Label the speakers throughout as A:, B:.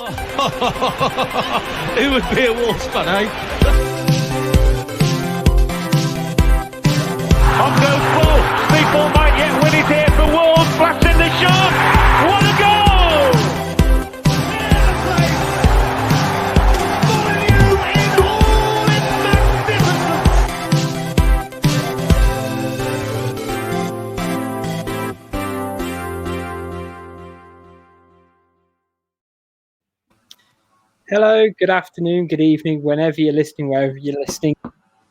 A: Who would be a Wolves fan, eh?
B: On goes Flaw. People might yet win it here for Wolves. Flash in the shot. What a goal!
C: Hello, good afternoon, good evening, whenever you're listening, wherever you're listening.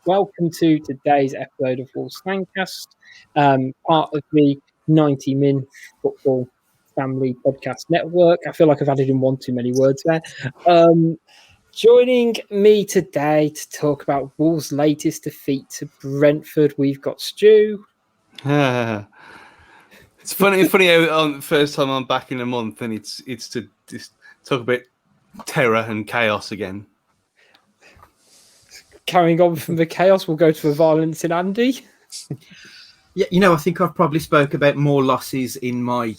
C: Welcome to today's episode of Wolves Fancast, part of the 90 Min Football Family Podcast Network. I feel like I've added in one too many words there. Joining me today to talk about Wolves' latest defeat to Brentford, we've got Stu.
D: It's funny how the first time I'm back in a month and it's to just talk about terror and chaos again.
C: Carrying on from the chaos, we'll go to the violence in Andy.
E: Yeah, I think I've probably spoke about more losses in my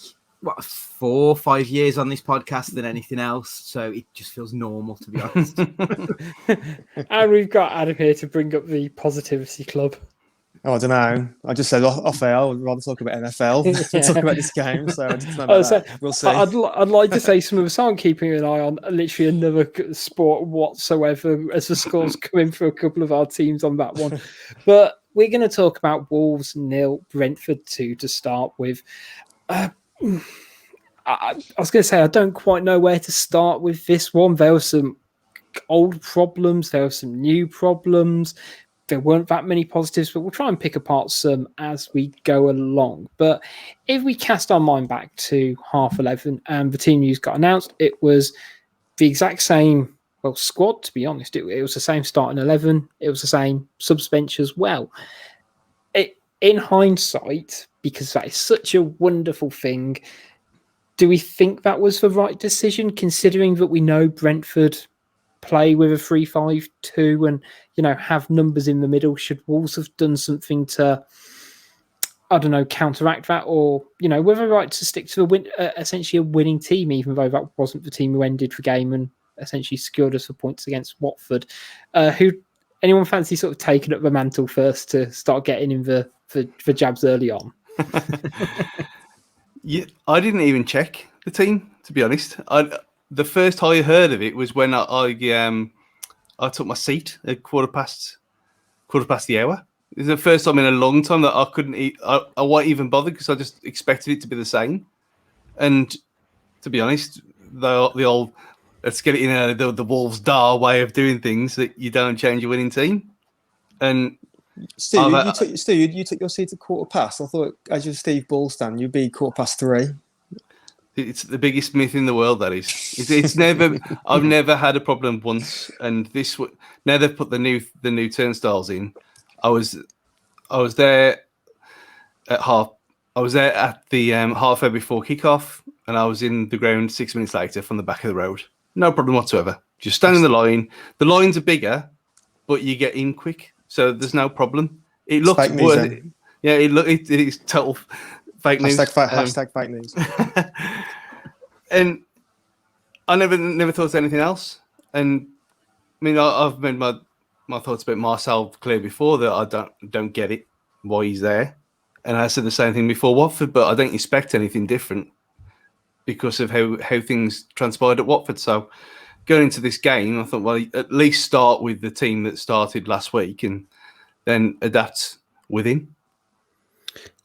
E: 4 or 5 years on this podcast than anything else, so it just feels normal, to be honest.
C: And we've got Adam here to bring up the positivity club.
F: Oh, I don't know. I just said off air, I would rather talk about NFL than talk about this game. So I just know about that. We'll see.
C: I'd like to say some of us aren't keeping an eye on literally another sport whatsoever as the scores come in for a couple of our teams on that one. But we're going to talk about Wolves 0, Brentford 2 to start with. I was going to say, I don't quite know where to start with this one. There were some old problems. There were some new problems. There weren't that many positives, but we'll try and pick apart some as we go along. But if we cast our mind back to 11:30 and the team news got announced, it was the exact same squad, to be honest. It was the same starting 11. It was the same subs bench as well. In hindsight, because that is such a wonderful thing, do we think that was the right decision, considering that we know Brentford play with a 3-5-2 and have numbers in the middle? Should Wolves have done something to, I don't know, counteract that, or whether right to stick to essentially a winning team, even though that wasn't the team who ended the game and essentially secured us for points against Watford? Anyone fancy sort of taking up the mantle first to start getting in the jabs early on?
D: Yeah, I didn't even check the team, to be honest. The first I heard of it was when I took my seat at quarter past the hour. It's the first time in a long time that I couldn't eat. I wasn't even bothered because I just expected it to be the same. And to be honest, the old let's get it in the Wolves Dar way of doing things, that you don't change your winning team. And
F: Steve, you took your seat at quarter past. I thought, as you're Steve Ballstan, you'd be 3:15.
D: It's the biggest myth in the world. That is, it's never. I've never had a problem once, and this now they've put the new turnstiles in. I was there at half. I was there at the half hour before kickoff, and I was in the ground 6 minutes later from the back of the road. No problem whatsoever. Just stand in the line. The lines are bigger, but you get in quick, so there's no problem. It looks worth it. Yeah, it is total. Fake news.
F: Hashtag fake news.
D: And I never thought of anything else. And I mean, I've made my thoughts about Marcel clear before, that I don't get it why he's there. And I said the same thing before Watford, but I don't expect anything different because of how things transpired at Watford. So going into this game, I thought, well, at least start with the team that started last week and then adapt within.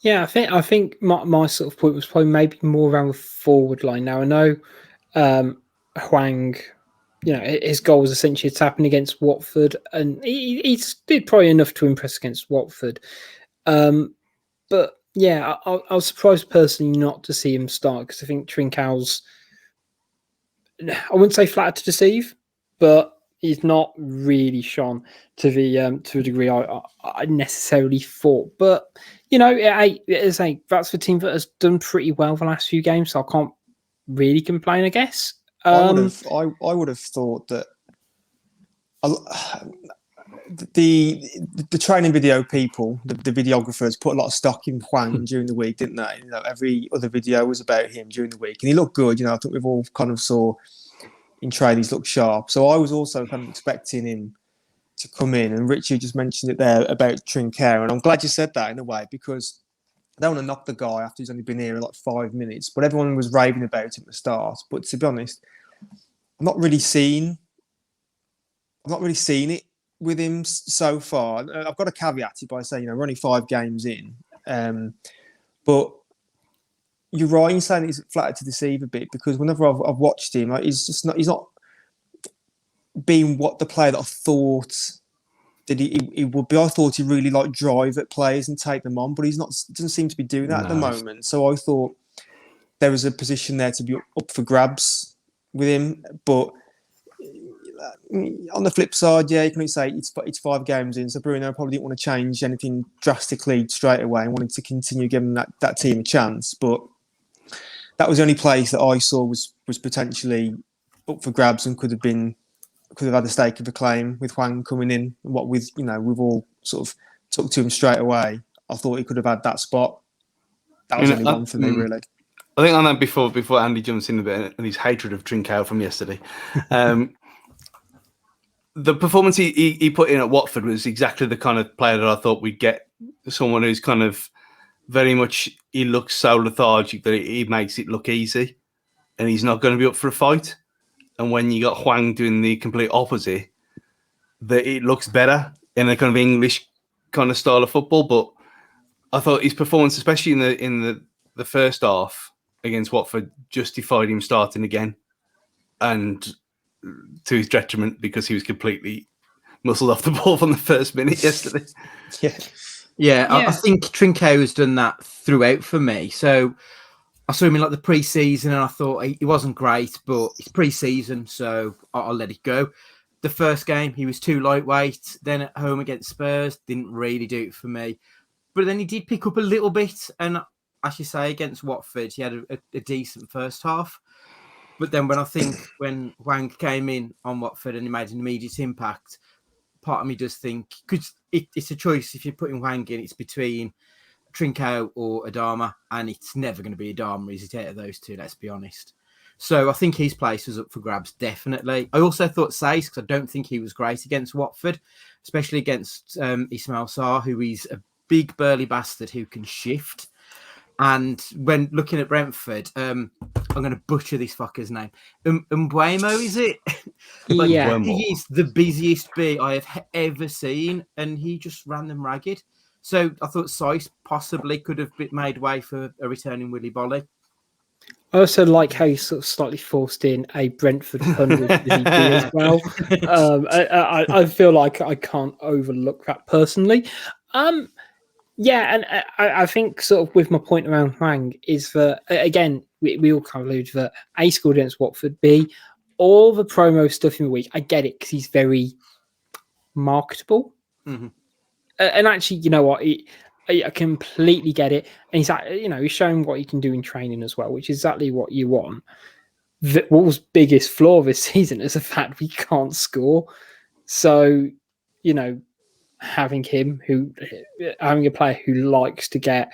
C: Yeah, I think my sort of point was probably maybe more around the forward line. Now I know Hwang, his goal was essentially a tapping against Watford, and he did probably enough to impress against Watford. But yeah, I was surprised personally not to see him start, because I think Trincão's, I wouldn't say flattered to deceive, but he's not really shone to a degree I necessarily thought. But that's the team that has done pretty well the last few games, so I can't really complain, I guess.
F: I would have thought that the training video people, the videographers, put a lot of stock in Hwang during the week, didn't they? Every other video was about him during the week, and he looked good. I think we've all kind of saw trade. He's looked sharp. So I was also kind of expecting him to come in. And Richie just mentioned it there about Trincao. And I'm glad you said that in a way, because I don't want to knock the guy after he's only been here like 5 minutes. But everyone was raving about him at the start. But to be honest, I've not really seen it with him so far. I've got to caveat it by saying, we're only 5 games in. But you're right in saying he's flattered to deceive a bit, because whenever I've watched him, he's not being what the player that I thought that he would be. I thought he'd really like drive at players and take them on, but he's not. Doesn't seem to be doing that at the moment. So I thought there was a position there to be up for grabs with him. But on the flip side, you can say it's 5 games in, so Bruno probably didn't want to change anything drastically straight away and wanted to continue giving that team a chance. But that was the only place that I saw was potentially up for grabs and could have had a stake of a claim with Hwang coming in. What with we've all sort of took to him straight away. I thought he could have had that spot. That was only one for me, really.
D: I think on that before Andy jumps in a bit and his hatred of Trincao from yesterday. The performance he put in at Watford was exactly the kind of player that I thought we'd get. Someone who's kind of very much, he looks so lethargic that he makes it look easy, and he's not going to be up for a fight. And when you got Hwang doing the complete opposite, that it looks better in a kind of English kind of style of football. But I thought his performance, especially in the first half against Watford, justified him starting again, and to his detriment, because he was completely muscled off the ball from the first minute yesterday.
E: Yeah. I think Trincao has done that throughout for me. So I saw him in like the pre-season and I thought he wasn't great, but it's pre-season, so I'll let it go. The first game, he was too lightweight. Then at home against Spurs, didn't really do it for me. But then he did pick up a little bit. And as you say, against Watford, he had a decent first half. But then when Hwang came in on Watford and he made an immediate impact, part of me does think, because it's a choice. If you're putting Hwang in, it's between Trincao or Adama, and it's never going to be Adama, is it, out of those two, let's be honest. So I think his place was up for grabs, definitely. I also thought Saïss, because I don't think he was great against Watford, especially against Ismail Sarr, who is a big burly bastard who can shift. And when looking at Brentford, I'm going to butcher this fucker's name. Mbuemo, is it?
C: Yeah.
E: He is the busiest bee I have ever seen, and he just ran them ragged. So I thought Saïss possibly could have made way for a returning Willy Bolly.
C: I also like how you sort of slightly forced in a Brentford pun with Busy B as well. I feel like I can't overlook that personally. Yeah, and I think sort of with my point around Hwang is that, again, we all kind of allude that A, scored against Watford, B, all the promo stuff in the week, I get it because he's very marketable. Mm-hmm. And actually, you know what, I completely get it. And he's showing what he can do in training as well, which is exactly what you want. Wolves' biggest flaw this season is the fact we can't score. So, having a player who likes to get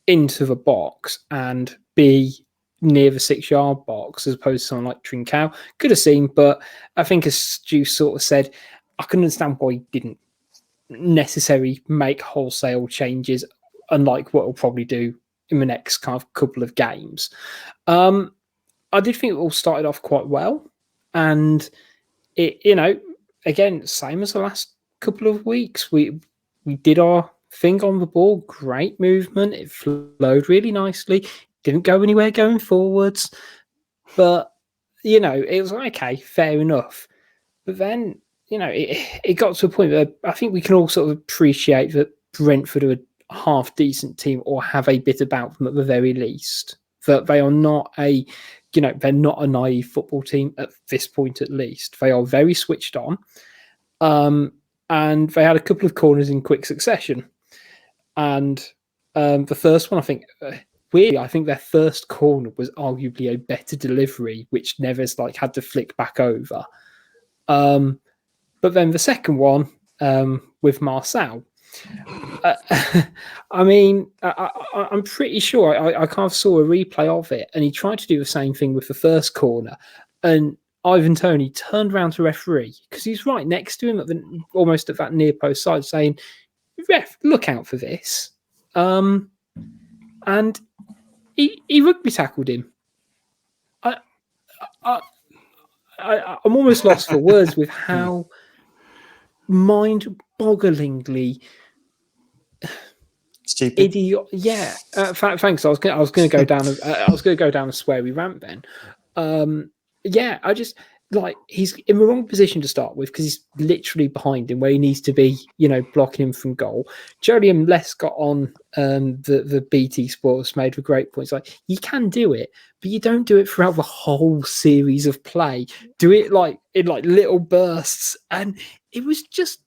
C: into the box and be near the 6-yard box as opposed to someone like Trincao, could have seen, but I think as Stu sort of said, I can understand why he didn't necessarily make wholesale changes, unlike what he'll probably do in the next kind of couple of games. I did think it all started off quite well, and it, again, same as the last couple of weeks, we did our thing on the ball, great movement, it flowed really nicely, didn't go anywhere going forwards, but it was like, okay, fair enough. But then it got to a point where I think we can all sort of appreciate that Brentford are a half decent team, or have a bit about them at the very least, that they are not they're not a naive football team at this point, at least. They are very switched on. And they had a couple of corners in quick succession. And the first one, I think, weirdly, I think their first corner was arguably a better delivery, which Neves had to flick back over. But then the second one with Marcel, I'm pretty sure I kind of saw a replay of it, and he tried to do the same thing with the first corner. And Ivan Toney turned around to referee because he's right next to him almost at that near post side, saying, "Ref, look out for this." And he rugby tackled him. I'm almost lost for words with how mind-bogglingly
F: stupid.
C: Idiot. Yeah. Thanks. I was going to go down. I was going to go down a sweary rant then. Yeah. I just he's in the wrong position to start with because he's literally behind him where he needs to be. Blocking him from goal. Jolyon Les got on the BT Sports made a great point. It's like you can do it, but you don't do it throughout the whole series of play. Do it in little bursts, and it was just.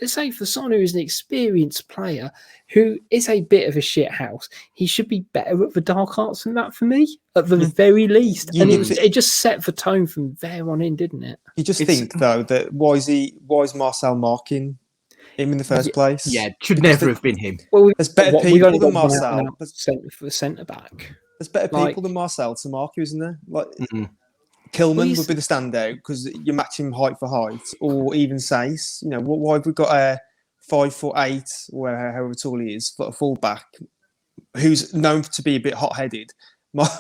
C: Say for Son, who is an experienced player, who is a bit of a shit house, he should be better at the dark arts than that for me, at the very least. And it just set the tone from there on in, didn't it?
F: You just think though that why is Marcel marking him in the first place?
E: Yeah, it should never have been him.
F: Well, there's better people than Marcel.
C: For the centre back.
F: There's better people than Marcel to mark you, isn't there? Kilman would be the standout because you're matching height for height, or even Sace. Why have we got a 5'8", or however tall he is, a fullback who's known to be a bit hot-headed,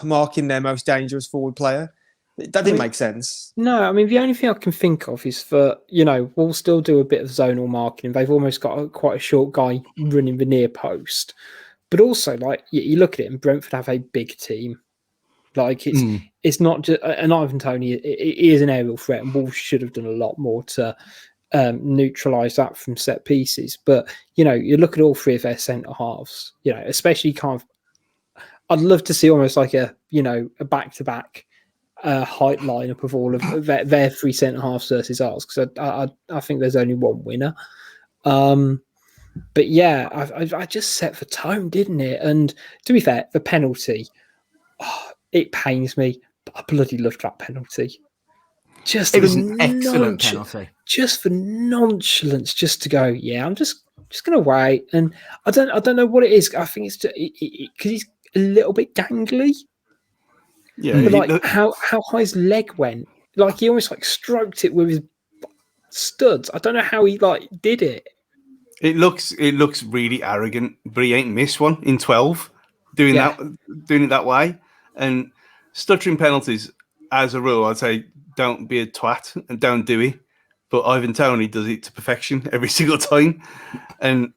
F: marking their most dangerous forward player? That didn't make sense.
C: No, I mean the only thing I can think of is we'll still do a bit of zonal marking. They've almost got quite a short guy running the near post, but also you look at it, and Brentford have a big team. It's not just an Ivan Toney. It is an aerial threat, and Wolves should have done a lot more to neutralise that from set pieces. But you look at all three of their centre halves. Especially I'd love to see almost like a back to back height lineup of all of their three centre halves versus ours, because I think there's only one winner. But yeah, I just set the tone, didn't it? And to be fair, the penalty. It pains me, but I bloody loved that penalty.
E: It was an excellent penalty.
C: Just for nonchalance, just to go, yeah, I'm just going to wait. And I don't know what it is. I think it's because he's a little bit gangly.
D: Yeah,
C: but how high his leg went, he almost stroked it with his studs. I don't know how he did it.
D: It looks really arrogant, but he ain't missed one in 12 doing it that way. And stuttering penalties, as a rule, I'd say don't be a twat and don't do it. But Ivan Toney does it to perfection every single time. And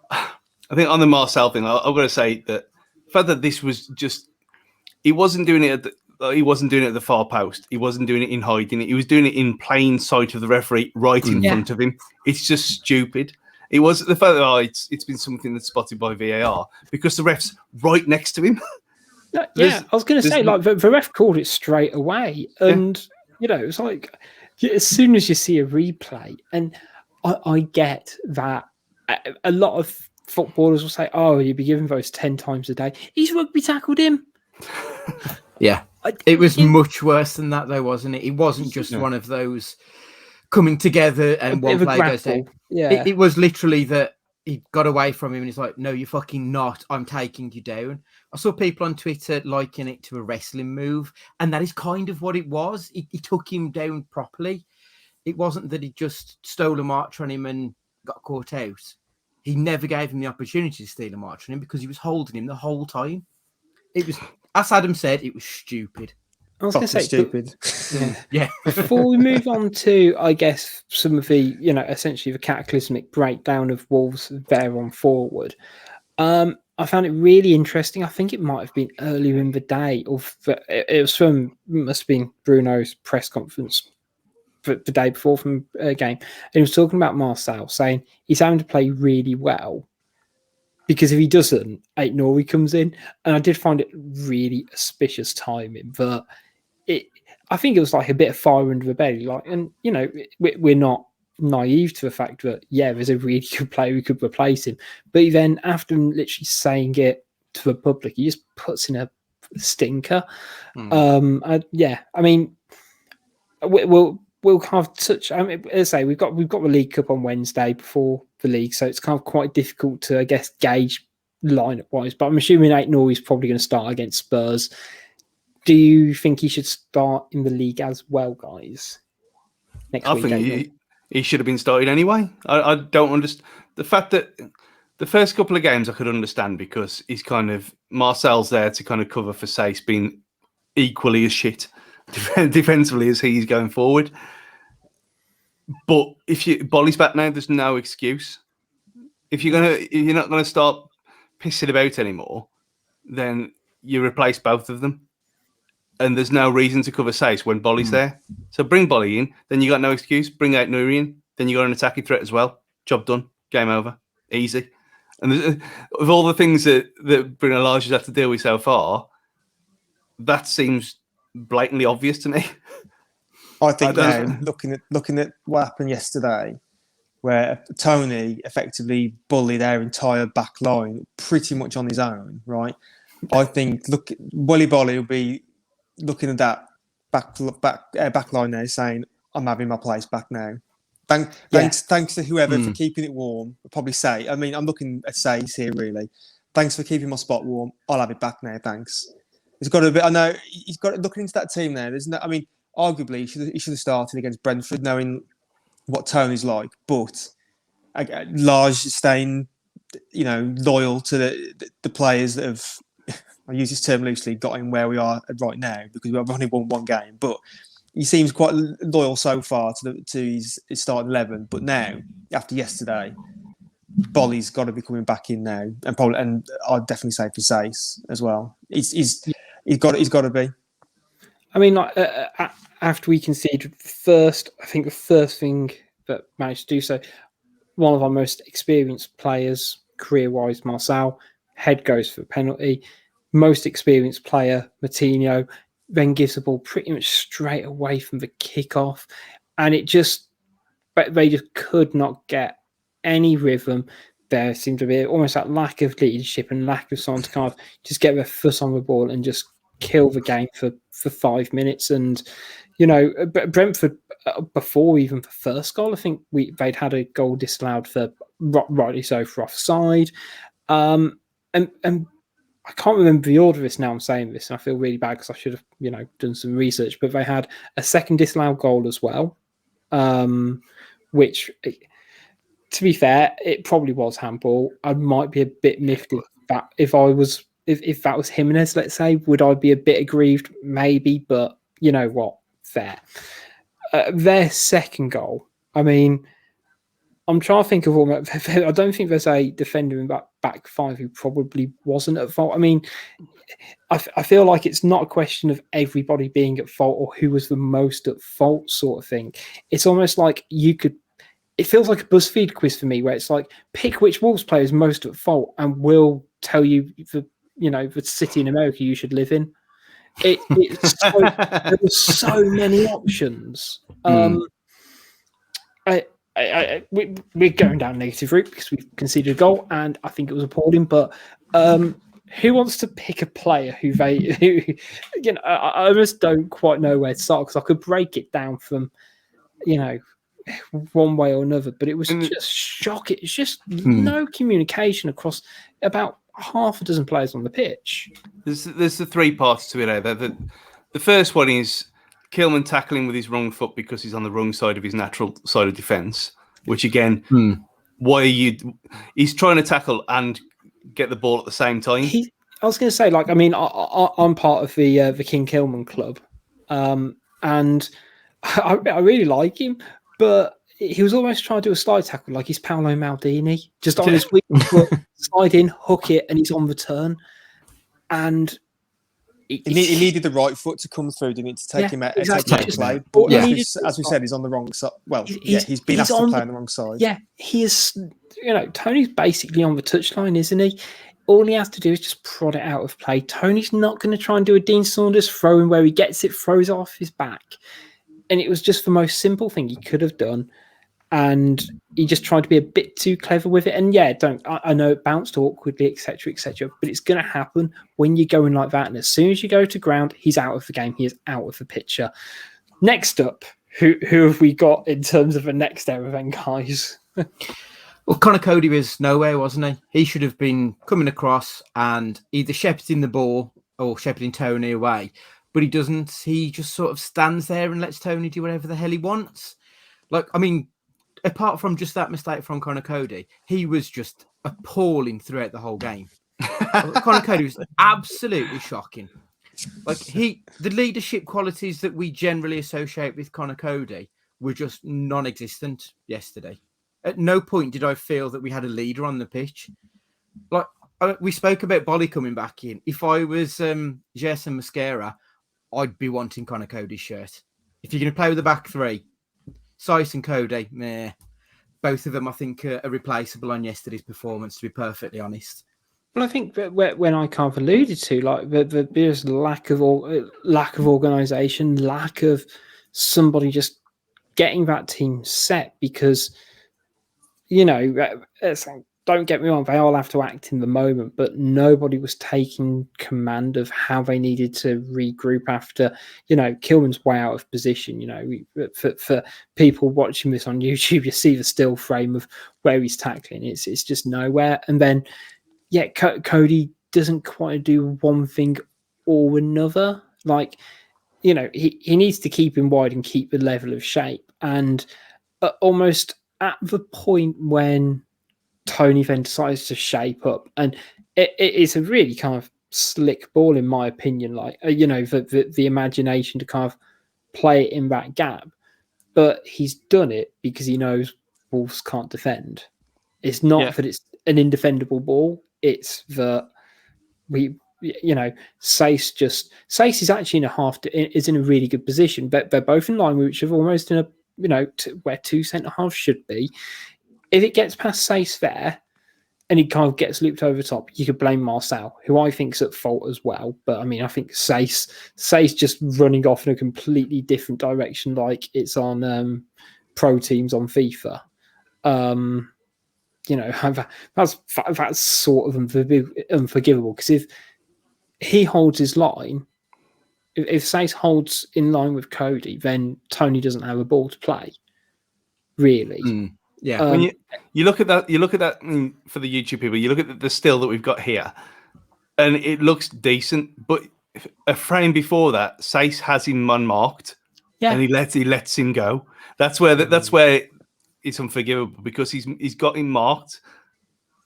D: I think on the Marcel thing, I've got to say that the fact that this was just, he wasn't doing it at the far post. He wasn't doing it in hiding. He was doing it in plain sight of the referee, right in front of him. It's just stupid. It was the fact that it's been something that's spotted by VAR because the ref's right next to him.
C: Yeah, I was going to say, the ref called it straight away. And, it's as soon as you see a replay, and I get that a lot of footballers will say, oh, you'd be giving those 10 times a day. He's rugby tackled him.
E: Yeah. It was much worse than that, though, wasn't it? It wasn't just one of those coming together and one play goes down.
C: Yeah.
E: It was literally that he got away from him and he's like, no, you're fucking not. I'm taking you down. I saw people on Twitter liking it to a wrestling move, and that is kind of what it was. He took him down properly. It wasn't that he just stole a march on him and got caught out. He never gave him the opportunity to steal a march on him because he was holding him the whole time. It was, as Adam said, it was stupid.
C: I was going to say
F: stupid.
E: Yeah.
C: Before we move on to, I guess, some of the, essentially the cataclysmic breakdown of Wolves there on forward, I found it really interesting. I think it might have been earlier in the day, it was must have been Bruno's press conference the day before from a game. And he was talking about Marcel, saying he's having to play really well because if he doesn't, Aït-Nouri comes in. And I did find it really auspicious timing, but I think it was a bit of fire under the belly. And we're not naive to the fact that there's a really good player who could replace him, but then after literally saying it to the public, he just puts in a stinker. I mean, we'll kind of touch. I mean, as I say, we've got the League Cup on Wednesday before the league, so it's kind of quite difficult to, I guess, gauge lineup wise. But I'm assuming Aït-Nouri is probably going to start against Spurs. Do you think he should start in the league as well, guys?
D: I think he should have been started anyway. I don't understand the fact that the first couple of games I could understand because he's kind of Marcel's there to kind of cover for Sace being equally as shit defensively as he's going forward. But if Bolly's back now, there's no excuse. If you're not gonna start pissing about anymore, then you replace both of them. And there's no reason to cover Sace when Bolly's there. So bring Bolly in, then you got no excuse. Bring out Nurian, then you got an attacking threat as well. Job done. Game over. Easy. And of all the things that Bruno Lage has had to deal with so far, that seems blatantly obvious to me.
F: I think now, looking at what happened yesterday, where Tony effectively bullied our entire back line pretty much on his own, right? I think Willy Bolly will be looking at that back line now, saying, "I'm having my place back now." Thanks to whoever for keeping it warm. I'll probably say. I mean, I'm looking at Sace here really. Thanks for keeping my spot warm. I'll have it back now. Thanks. It's got a bit. I know he's got looking into that team there. There's no. I mean, arguably he should have started against Brentford, knowing what Tony's like. But Lage staying, loyal to the players that have. I use this term loosely. Got him where we are right now because we've only won one game, but. He seems quite loyal so far to his starting 11, but now after yesterday, Bolly's got to be coming back in now, and I'd definitely say for Sace as well. He's got to be.
C: I mean, after we conceded first, I think the first thing that managed to do so, one of our most experienced players career-wise, Marcel, head goes for a penalty. Most experienced player, Matinho. Then gives the ball pretty much straight away from the kickoff, and they just could not get any rhythm. There seemed to be almost that lack of leadership and lack of someone to kind of just get their foot on the ball and just kill the game for 5 minutes. And Brentford before even the first goal, I think they'd had a goal disallowed for rightly so for offside, and. I can't remember the order of this now I'm saying this, and I feel really bad because I should have, done some research. But they had a second disallowed goal as well, which, to be fair, it probably was handball. I might be a bit miffed if that was Jimenez, let's say, would I be a bit aggrieved? Maybe, but you know what? Fair. Their second goal, I mean, I'm trying to think of all. I don't think there's a defender in back five who probably wasn't at fault. I mean, I feel like it's not a question of everybody being at fault or who was the most at fault sort of thing. It's almost like it feels like a BuzzFeed quiz for me where it's like, pick which Wolves player is most at fault and we'll tell you the city in America you should live in. There were so many options. We're going down negative route because we've conceded a goal, and I think it was appalling. But who wants to pick a player who I almost don't quite know where to start because I could break it down from, one way or another. But it was just shocking. It's just no communication across about half a dozen players on the pitch.
D: There's the three parts to it. The first one is Kilman tackling with his wrong foot because he's on the wrong side of his natural side of defence, which again, he's trying to tackle and get the ball at the same time.
C: I was going to say, I'm part of the King Kilman club, and I really like him, but he was almost trying to do a slide tackle like he's Paolo Maldini, just on his weak foot, slide in, hook it, and he's on the turn. And
F: he needed the right foot to come through, didn't he, to take him out of play. But as we said, he's on the wrong side. Well, he's been asked to play on the wrong side.
C: Yeah, he is. Tony's basically on the touchline, isn't he? All he has to do is just prod it out of play. Tony's not going to try and do a Dean Saunders throw-in where he gets it, throws it off his back. And it was just the most simple thing he could have done. And he just tried to be a bit too clever with it. And I know it bounced awkwardly, etc., but it's going to happen when you're going like that. And as soon as you go to ground, he's out of the game. He is out of the picture. Next up, who have we got in terms of the next era then, guys?
E: Well, Connor Cody was nowhere, wasn't he? He should have been coming across and either shepherding the ball or shepherding Tony away. but he doesn't. He just sort of stands there and lets Tony do whatever the hell he wants. Like, I mean, apart from just that mistake from Connor Cody, he was just appalling throughout the whole game. Connor Cody was absolutely shocking. Like, the leadership qualities that we generally associate with Connor Cody were just non-existent yesterday. At no point did I feel that we had a leader on the pitch. Like, we spoke about Bolly coming back in. If I was Jason Mosquera, I'd be wanting Connor Cody's shirt. If you're going to play with the back three, Saiss and Cody, meh. Both of them, I think, are replaceable on yesterday's performance, to be perfectly honest.
C: Well, I think that when I kind of alluded to, like, there's lack of organisation, lack of somebody just getting that team set, because, you know, don't get me wrong, they all have to act in the moment, but nobody was taking command of how they needed to regroup after, you know, Kilman's way out of position. You know, for people watching this on YouTube, you see the still frame of where he's tackling. It's just nowhere. And then, yeah, Cody doesn't quite do one thing or another. Like, you know, he needs to keep him wide and keep the level of shape. And almost at the point when Tony then decides to shape up, and it's a really kind of slick ball, in my opinion. Like, you know, the imagination to kind of play it in that gap, but he's done it because he knows Wolves can't defend. It's not that it's an indefendable ball; it's that Saiss is actually is in a really good position, but they're both in line with each other, almost in a, you know, where two centre halves should be. If it gets past Saiss there and he kind of gets looped over the top, you could blame Marcel, who I think's at fault as well. But I mean, I think Saiss just running off in a completely different direction, like it's on pro teams on FIFA. You know, that's sort of unforgivable, because if he holds his line, if Saiss holds in line with Cody, then Tony doesn't have a ball to play, really.
E: Yeah,
D: when you look at that, for the YouTube people, you look at the still that we've got here, and it looks decent. But a frame before that, Saiss has him unmarked, and he lets him go. That's where it's unforgivable, because he's got him marked,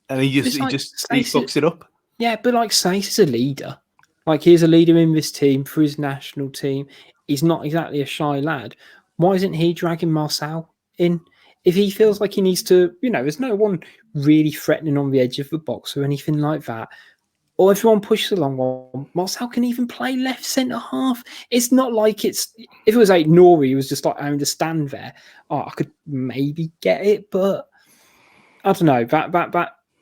D: and he fucks it up.
C: Yeah, but like, Saiss is a leader. Like, he's a leader in this team for his national team. He's not exactly a shy lad. Why isn't he dragging Marcel in? If he feels like he needs to, you know, there's no one really threatening on the edge of the box or anything like that, or everyone pushes along one, Marcel can even play left centre half. It's not like if it was like Nori, he was just like having to stand there. Oh, I could maybe get it, but I don't know.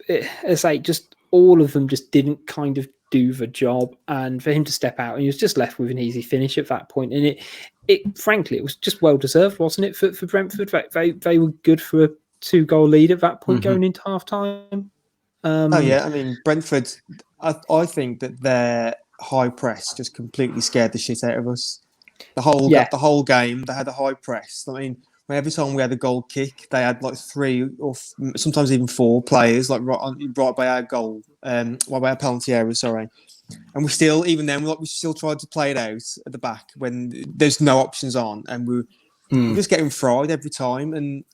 C: It's like, just all of them just didn't kind of do the job, and for him to step out, and he was just left with an easy finish at that point. And it frankly, it was just well deserved, wasn't it, for Brentford? They were good for a 2-goal lead at that point, going into half time.
F: I mean, Brentford, I think that their high press just completely scared the shit out of us. The whole game, they had a high press. I mean, every time we had a goal kick, they had like 3 or sometimes even 4 players like right by our goal, by our penalty area. Sorry, and we still tried to play it out at the back when there's no options on, and we're just getting fried every time. And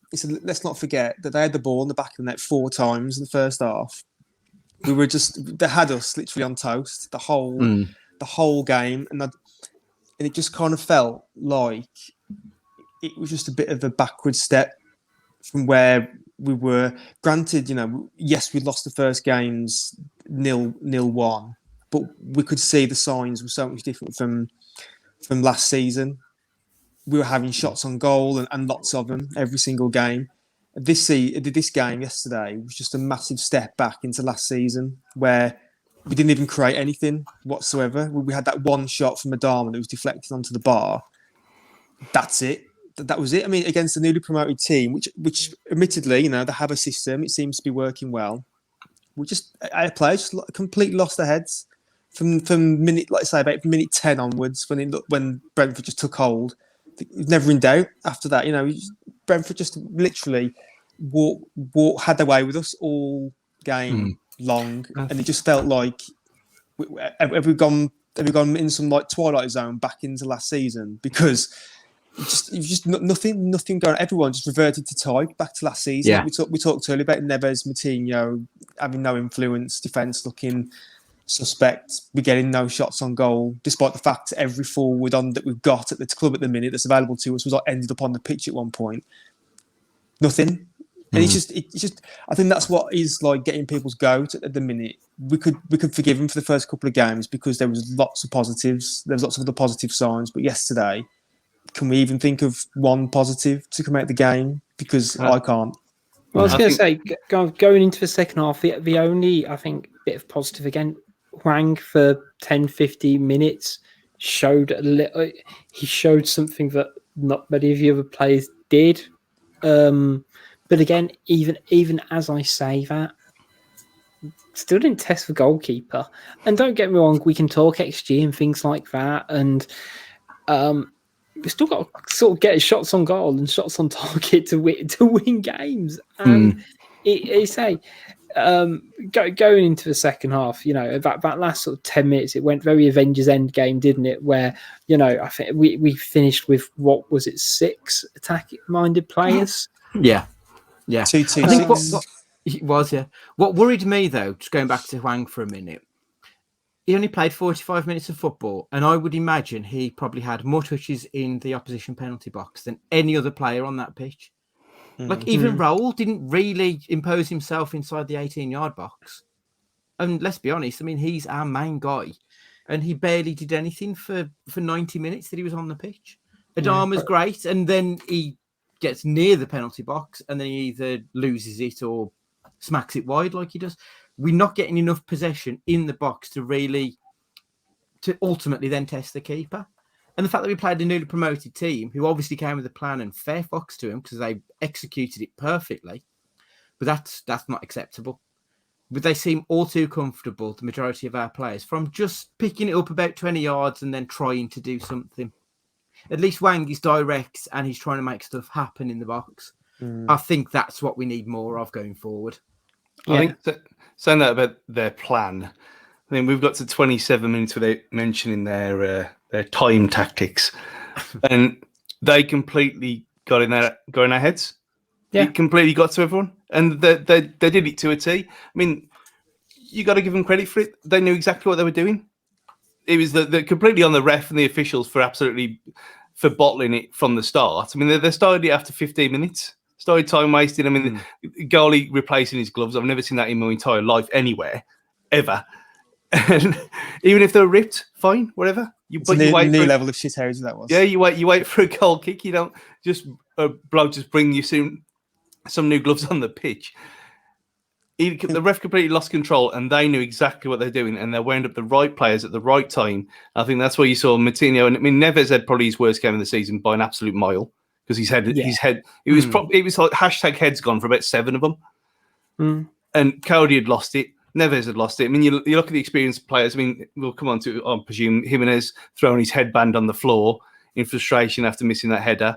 F: let's not forget that they had the ball in the back of the net 4 times in the first half. They had us literally on toast the whole game, and it just kind of felt like it was just a bit of a backward step from where we were. Granted, you know, yes, we lost the first games 0-1, but we could see the signs were so much different from last season. We were having shots on goal and lots of them every single game. This game yesterday was just a massive step back into last season, where we didn't even create anything whatsoever. We had that one shot from Adama that was deflected onto the bar. That's it. That was it. I mean, against the newly promoted team, which admittedly, you know, they have a system. It seems to be working well. Our players just completely lost their heads from minute, like I say, about minute 10 onwards, when Brentford just took hold. It was never in doubt after that. You know, Brentford just literally had their way with us all game long, and it just felt like have we gone have we gone in some like twilight zone back into last season? Because you've just nothing going. Everyone just reverted to type back to last season.
E: Yeah.
F: We talked earlier about Neves, Moutinho having no influence, defence looking suspect. We're getting no shots on goal, despite the fact every forward on that we've got at the club at the minute that's available to us was like, ended up on the pitch at one point. Nothing. And it's just. I think that's what is like getting people's goat at the minute. We could forgive him for the first couple of games because there was lots of positives. There's lots of other positive signs. But yesterday, can we even think of one positive to come out of the game? Because I can't.
C: Well, I was going to say, going into the second half, the only, I think, bit of positive again, Hwang for 10, 15 minutes showed a little. He showed something that not many of the other players did. But again, even as I say that, still didn't test the goalkeeper. And don't get me wrong, we can talk XG and things like that, and we still got to sort of get shots on goal and shots on target to win games. And going into the second half, that last sort of 10 minutes, it went very Avengers Endgame, didn't it? Where, I think we finished with, what was it, 6 attack-minded players?
E: Yeah.
F: 2-2.
E: I think what it was, yeah. What worried me, though, just going back to Hwang for a minute, he only played 45 minutes of football, and I would imagine he probably had more touches in the opposition penalty box than any other player on that pitch. Like, even Raul didn't really impose himself inside the 18-yard box. And let's be honest, I mean, he's our main guy, and he barely did anything for 90 minutes that he was on the pitch. Adama's great, and then he gets near the penalty box, and then he either loses it or smacks it wide like he does. We're not getting enough possession in the box to ultimately then test the keeper. And the fact that we played a newly promoted team who obviously came with a plan, and fair fox to him because they executed it perfectly, but that's not acceptable. But they seem all too comfortable, the majority of our players, from just picking it up about 20 yards and then trying to do something. At least Hwang is direct and he's trying to make stuff happen in the box. I think that's what we need more of going forward.
D: I think saying that about their plan, I mean, we've got to 27 minutes without mentioning their time tactics, and they completely got in our heads. Yeah, it completely got to everyone, and they did it to a T. I mean, you got to give them credit for it. They knew exactly what they were doing. It was the completely on the ref and the officials for bottling it from the start. I mean, they started it after 15 minutes. Started time wasting. I mean, the goalie replacing his gloves. I've never seen that in my entire life anywhere, ever. And even if they're ripped, fine, whatever. You wait
F: new level of shithousery that was.
D: Yeah, you wait for a goal kick. You don't just bloke just bring you some new gloves on the pitch. The ref completely lost control, and they knew exactly what they're doing, and they wound up the right players at the right time. I think that's where you saw Moutinho, and I mean Neves had probably his worst game of the season by an absolute mile because his head. It was like hashtag heads gone for about 7 of them, and Cody had lost it. Neves had lost it. I mean, you look at the experienced players. I mean, we'll come on to, I presume, Jimenez throwing his headband on the floor in frustration after missing that header.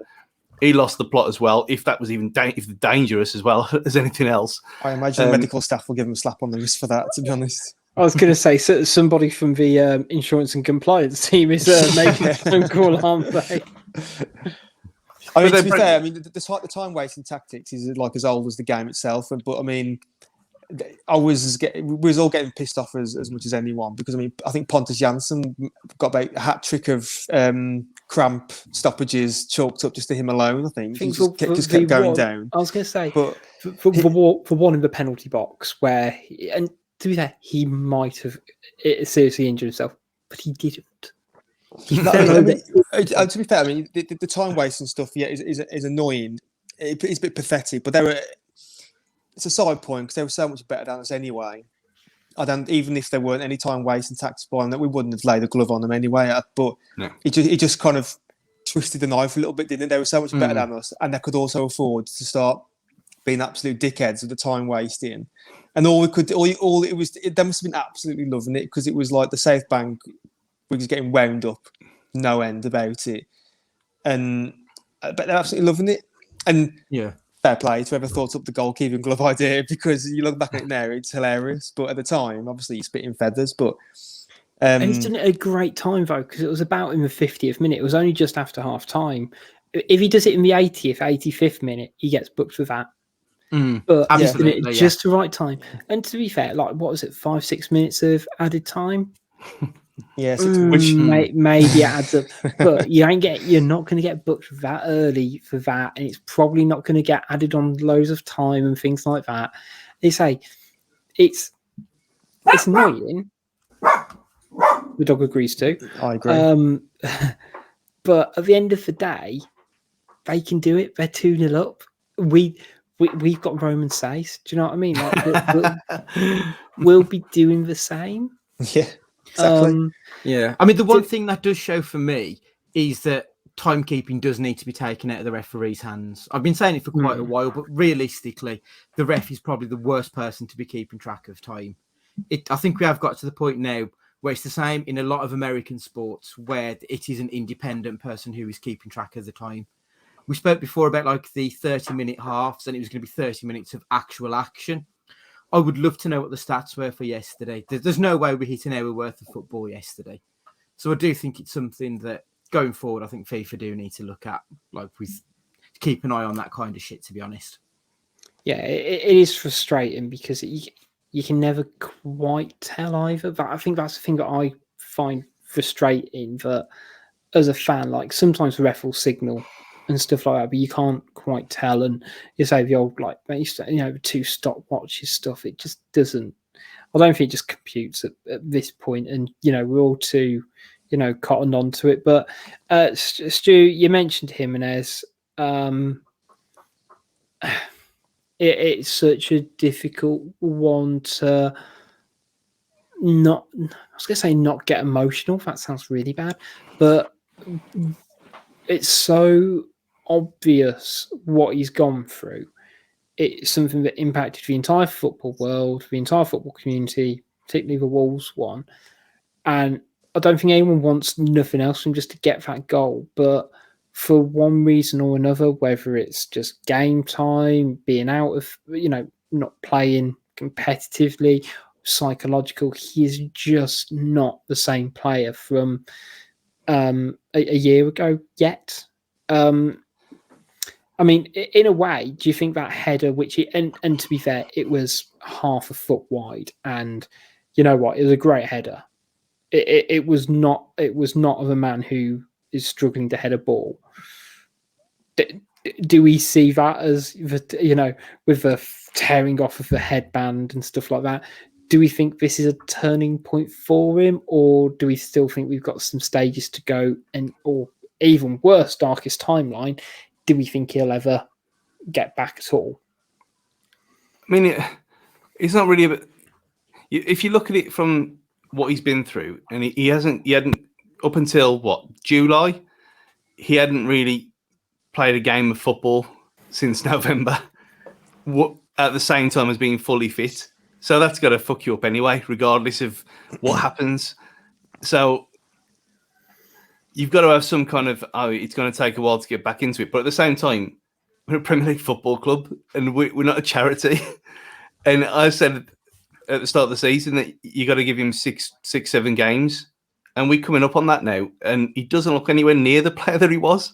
D: He lost the plot as well, if that was even dangerous as well as anything else.
F: I imagine the medical staff will give him a slap on the wrist for that, to be honest.
C: I was going to say, somebody from the insurance and compliance team is making a phone call, aren't they?
F: I mean, to be fair, I mean, the time wasting tactics is like as old as the game itself. But I mean, we was all getting pissed off as much as anyone because I mean, I think Pontus Jansson got about a hat trick of cramp stoppages chalked up just to him alone. I think he just kept going down.
C: I was going to say, but for one in the penalty box where, and to be fair, he might have seriously injured himself, but he didn't.
F: To be fair, I mean, the time wasting stuff, is annoying. It's a bit pathetic, but it's a side point because they were so much better than us anyway. Even if there weren't any time wasting tactics by them, that we wouldn't have laid a glove on them anyway. But he just kind of twisted the knife a little bit, didn't it? They were so much better than us, and they could also afford to start being absolute dickheads of the time wasting. And they must have been absolutely loving it because it was like the South Bank was getting wound up, no end about it, and but they're absolutely loving it. And fair play to whoever thought up the goalkeeping glove idea because you look back at it now, it's hilarious. But at the time, obviously, you're spitting feathers. But
C: And he's done it at a great time, though, because it was about in the 50th minute. It was only just after half time. If he does it in the 80th, 85th minute, he gets booked for that. But he's done it just the right time. And to be fair, like, what was it, 5-6 minutes of added time?
F: Yeah,
C: which maybe adds up. But you're not going to get booked that early for that, and it's probably not going to get added on loads of time and things like that. They say it's annoying. The dog agrees too.
F: I agree.
C: But at the end of the day, they can do it. They're 2-0 up. We've got Roman says. Do you know what I mean? Like we'll be doing the same.
F: Yeah, exactly.
E: Yeah. I mean, the one thing that does show for me is that timekeeping does need to be taken out of the referee's hands. I've been saying it for quite a while, but realistically, the ref is probably the worst person to be keeping track of time. I think we have got to the point now where it's the same in a lot of American sports where it is an independent person who is keeping track of the time. We spoke before about like the 30-minute halves, and it was going to be 30 minutes of actual action. I would love to know what the stats were for yesterday. There's no way we hit an hour worth of football yesterday. So I do think it's something that going forward, I think FIFA do need to look at, like, with keep an eye on that kind of shit, to be honest.
C: Yeah, it is frustrating because you can never quite tell either. But I think that's the thing that I find frustrating, that as a fan, like, sometimes the ref will signal and stuff like that, but you can't quite tell. And you say the old, like, the 2 stopwatches stuff, it just doesn't. I don't think it just computes at this point. And we're all too, cottoned onto it. But Stu, you mentioned Jimenez. It's such a difficult one to not. I was going to say not get emotional. That sounds really bad, but it's so obvious what he's gone through. It's something that impacted the entire football world, the entire football community, particularly the Wolves one. And I don't think anyone wants nothing else than just to get that goal. But for one reason or another, whether it's just game time, being out of, not playing competitively, psychological, he is just not the same player from a year ago yet. I mean, in a way, do you think that header, which and to be fair, it was half a foot wide, and you know what, it was a great header. It was not of a man who is struggling to head a ball. Do we see that as with the tearing off of the headband and stuff like that? Do we think this is a turning point for him, or do we still think we've got some stages to go, or even worse, darkest timeline? Do we think he'll ever get back at all?
D: I mean, it's not really. If you look at it from what he's been through, and he hadn't up until July, he hadn't really played a game of football since November. At the same time as being fully fit, so that's got to fuck you up anyway, regardless of what happens. So you've got to have some kind of, it's going to take a while to get back into it. But at the same time, we're a Premier League football club and we're not a charity. And I said at the start of the season that you got to give him 6-7 games. And we're coming up on that now. And he doesn't look anywhere near the player that he was.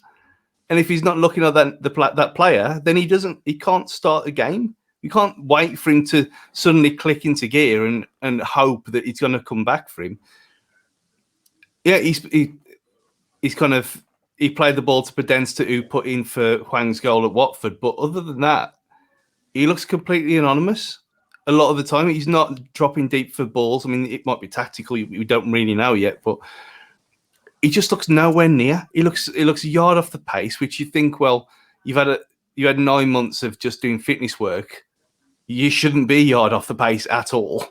D: And if he's not looking at that player, then he can't start a game. You can't wait for him to suddenly click into gear and hope that it's going to come back for him. Yeah, he played the ball to Podence who put in for Hwang's goal at Watford. But other than that, he looks completely anonymous. A lot of the time, he's not dropping deep for balls. I mean, it might be tactical. We don't really know yet, but he just looks nowhere near. He looks a yard off the pace, which you think, well, you had 9 months of just doing fitness work. You shouldn't be a yard off the pace at all.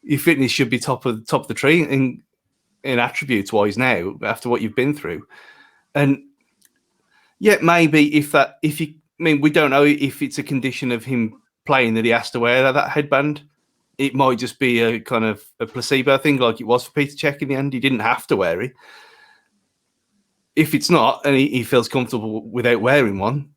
D: Your fitness should be top of the tree in attributes-wise now, after what you've been through. And yet maybe we don't know if it's a condition of him playing that he has to wear that headband. It might just be a kind of a placebo thing, like it was for Peter Cech in the end. He didn't have to wear it. If it's not, and he feels comfortable without wearing one,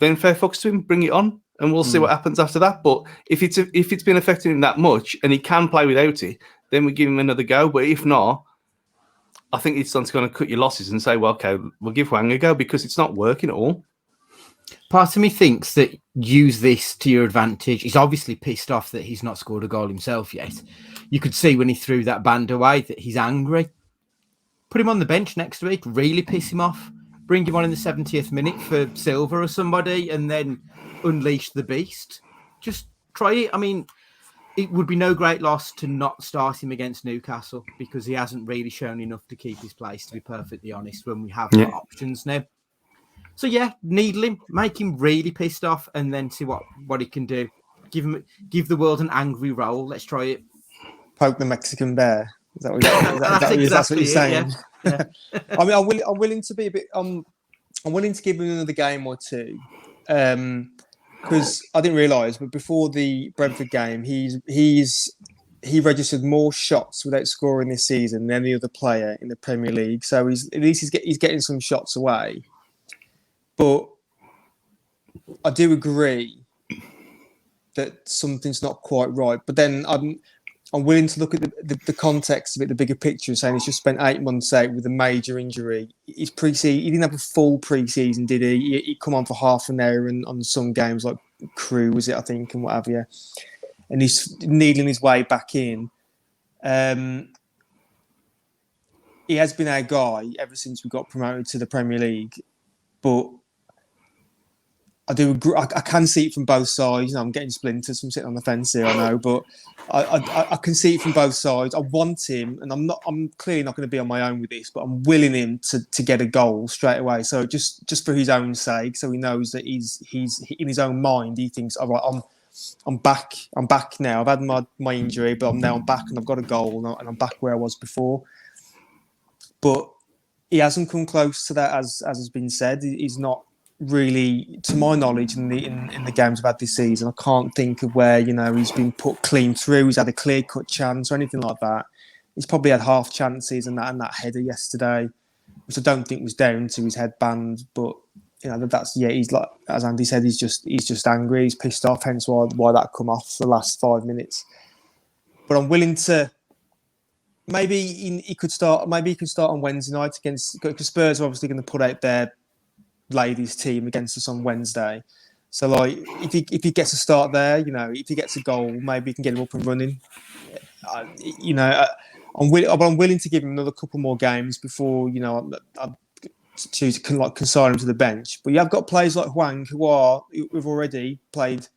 D: then fair fucks to him, bring it on, and we'll see what happens after that. But if it's been affecting him that much and he can play without it, then we give him another go. But if not, I think it's going to cut your losses and say, well, okay, we'll give Hwang a go because it's not working at all.
E: Part of me thinks that use this to your advantage. He's obviously pissed off that he's not scored a goal himself yet. You could see when he threw that band away that he's angry. Put him on the bench next week, really piss him off. Bring him on in the 70th minute for Silva or somebody and then unleash the beast. Just try it. I mean, it would be no great loss to not start him against Newcastle because he hasn't really shown enough to keep his place, to be perfectly honest, when we have got options now. So yeah, needle him, make him really pissed off, and then see what he can do. Give the world an angry roll. Let's try it.
F: Poke the Mexican bear. Is that what that's what you're saying?
E: Yeah.
F: I mean, I'm willing to be a bit. I'm willing to give him another game or two, because I didn't realise, but before the Brentford game, he registered more shots without scoring this season than any other player in the Premier League. So he's getting some shots away. But I do agree that something's not quite right. But then I'm willing to look at the context of it, the bigger picture, saying he's just spent 8 months out with a major injury. He didn't have a full pre-season, did he? He come on for half an hour on some games like Crew, was it, I think, and what have you. And he's needling his way back in. He has been our guy ever since we got promoted to the Premier League. But I do agree. I can see it from both sides. I'm getting splinters from sitting on the fence here, I know, but I can see it from both sides. I want him, and I'm clearly not going to be on my own with this, but I'm willing him to get a goal straight away. So just for his own sake, so he knows that he's in his own mind, he thinks, all right, I'm back now. I've had my injury, but I'm back and I've got a goal and I'm back where I was before. But he hasn't come close to that, as has been said. He's not really, to my knowledge, in the games I've had this season. I can't think of where he's been put clean through. He's had a clear cut chance or anything like that. He's probably had half chances and that header yesterday, which I don't think was down to his headband. But he's like, as Andy said, he's just angry. He's pissed off. Hence why that come off the last 5 minutes. But I'm willing to. Maybe he could start. Maybe he could start on Wednesday night because Spurs are obviously going to put out their ladies' team against us on Wednesday. So, like, if he gets a start there, if he gets a goal, maybe he can get him up and running. I'm willing to give him another couple more games before I choose to consign him to the bench. But you have got players like Hwang who've already played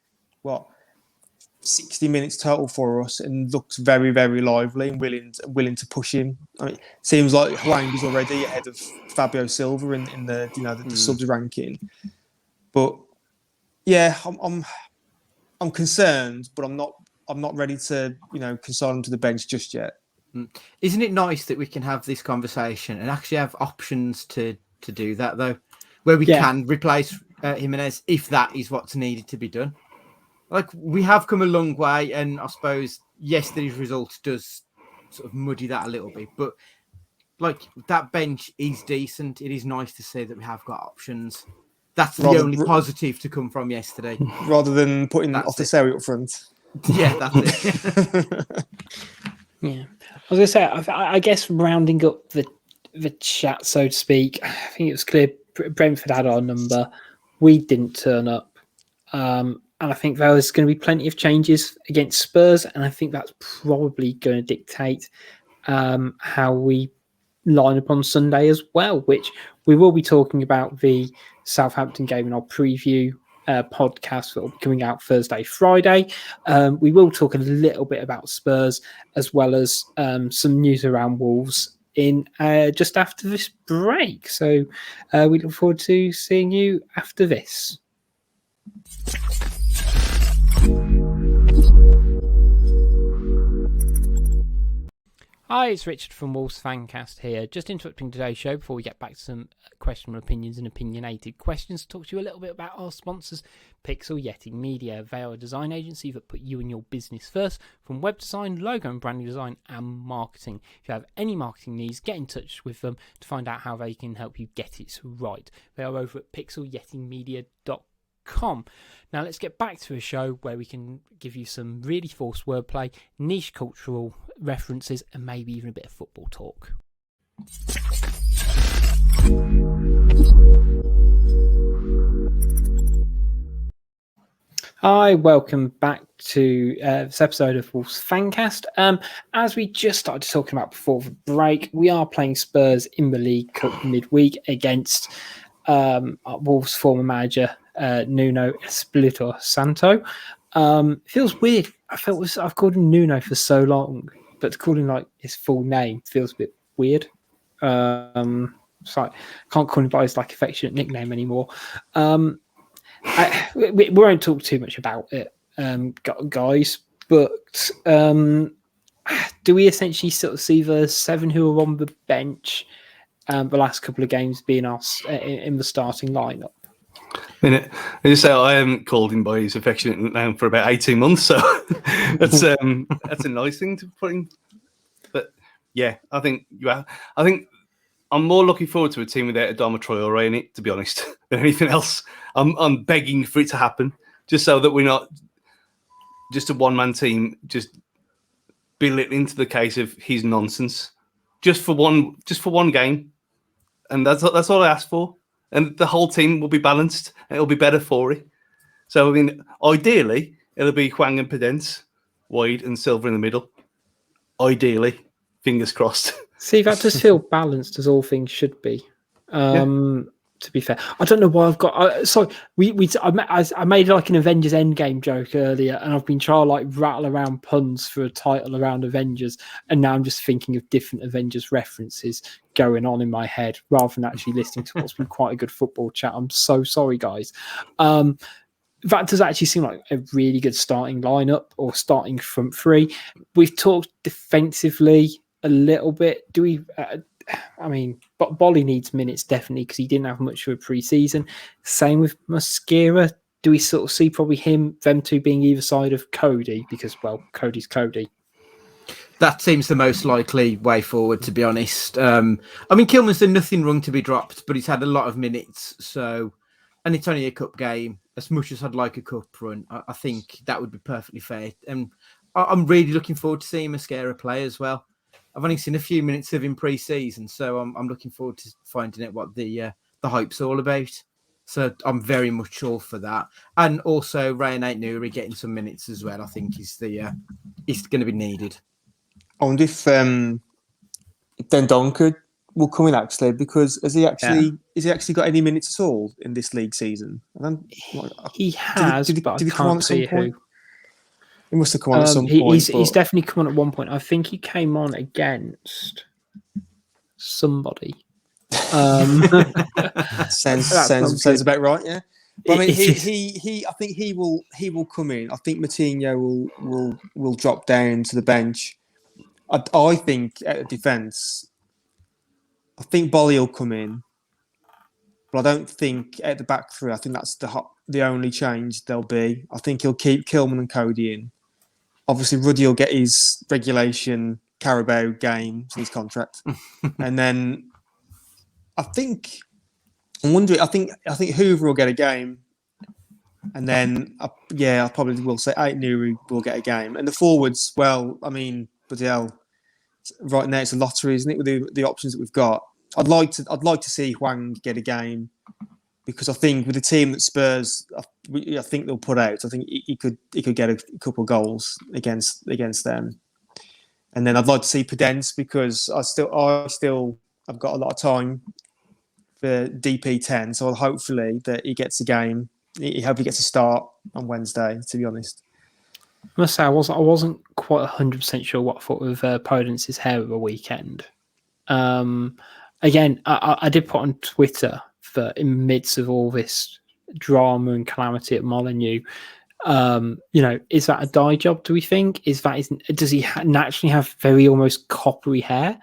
F: 60 minutes total for us and looks very, very lively and willing to push him. I mean, it seems like Hwang is already ahead of Fabio Silva in the the subs ranking. But yeah, I'm concerned, but I'm not ready to consign him to the bench just yet.
E: Isn't it nice that we can have this conversation and actually have options to do that though, where we can replace Jimenez if that is what's needed to be done? Like, we have come a long way, and I suppose yesterday's result does sort of muddy that a little bit. But, like, that bench is decent. It is nice to see that we have got options. That's the only positive to come from yesterday.
F: Rather than putting Officeri up front.
E: Yeah, that's it.
C: Yeah. I was going to say, I guess rounding up the chat, so to speak, I think it was clear Brentford had our number. We didn't turn up. And I think there's going to be plenty of changes against Spurs, and I think that's probably going to dictate how we line up on Sunday as well, which we will be talking about the Southampton game in our preview podcast that will be coming out Thursday, Friday. We will talk a little bit about Spurs as well as some news around Wolves in just after this break. So we look forward to seeing you after this. Hi, it's Richard from Wolves Fancast here. Just interrupting today's show before we get back to some questionable opinions and opinionated questions to talk to you a little bit about our sponsors, Pixel Yeti Media. They are a design agency that put you and your business first, from web design, logo and branding design and marketing. If you have any marketing needs, get in touch with them to find out how they can help you get it right. They are over at pixelyetimedia.com. gmail.com. Now let's get back to a show where we can give you some really forced wordplay, niche cultural references, and maybe even a bit of football talk. Hi, welcome back to this episode of Wolves Fancast. As we just started talking about before the break, we are playing Spurs in the League Cup midweek against Wolves' former manager, Nuno Espirito Santo. Feels weird. I've called him Nuno for so long, but to call him like his full name feels a bit weird. It's like I can't call him by his like affectionate nickname anymore. We won't talk too much about it, guys. But do we essentially sort of see the 7 who are on the bench the last couple of games being us in the starting lineup?
D: I just say I haven't called him by his affectionate name for about 18 months, so that's a nice thing to put in. But yeah, I think I'm more looking forward to a team without Adama Traore in it, to be honest, than anything else. I'm begging for it to happen, just so that we're not just a one-man team, just belittling into the case of his nonsense, just for one game, and that's all I ask for. And the whole team will be balanced, and it'll be better for it. So I mean, ideally, it'll be Hwang and Pedence, wide and Silva in the middle. Ideally, fingers crossed.
C: See, that does feel balanced as all things should be. To be fair, I don't know why I've got. I made like an Avengers Endgame joke earlier, and I've been trying to like rattle around puns for a title around Avengers, and now I'm just thinking of different Avengers references going on in my head rather than actually listening to what's been quite a good football chat. I'm so sorry, guys. That does actually seem like a really good starting lineup or starting front three. We've talked defensively a little bit. Do we? But Bolly needs minutes definitely because he didn't have much of a pre-season. Same with Mosquera. Do we sort of see probably them two being either side of Cody because, well, Cody's Cody?
E: That seems the most likely way forward, to be honest. Kilman's done nothing wrong to be dropped, but he's had a lot of minutes. So, and it's only a cup game. As much as I'd like a cup run, I think that would be perfectly fair. And I'm really looking forward to seeing Mosquera play as well. I've only seen a few minutes of him pre-season, so I'm looking forward to finding out what the hype's all about. So I'm very much all for that. And also Rayan Aït-Nouri getting some minutes as well, I think is going to be needed.
F: I wonder if Dendoncker will come in actually, because has he actually got any minutes at all in this league season?
C: He has, did he come on at some point?
F: He must have come on at some point.
C: He's definitely come on at one point. I think he came on against somebody.
F: Sounds about right, yeah. But I mean, I think he will come in. I think Moutinho will drop down to the bench. I think at defence, I think Bolly will come in, but I don't think at the back three. I think that's the only change there'll be. I think he'll keep Kilman and Cody in. Obviously, Ruddy will get his regulation Carabao game, his contract, and then I think Hoover will get a game, and then I probably will say Aït-Nouri will get a game, and the forwards. Well, I mean, bloody hell, right now it's a lottery, isn't it? With the options that we've got, I'd like to see Hwang get a game. Because I think with the team that Spurs, I think they'll put out, I think he could get a couple of goals against them, and then I'd like to see Pedence because I've got a lot of time for DP10, so hopefully that he gets a game. I hope he gets a start on Wednesday. To be honest,
C: I must say I wasn't quite 100% sure what I thought of Podence's hair of a weekend. Again, I did put on Twitter. That in the midst of all this drama and calamity at Molineux, is that a dye job? Do we think does he naturally have very almost coppery hair?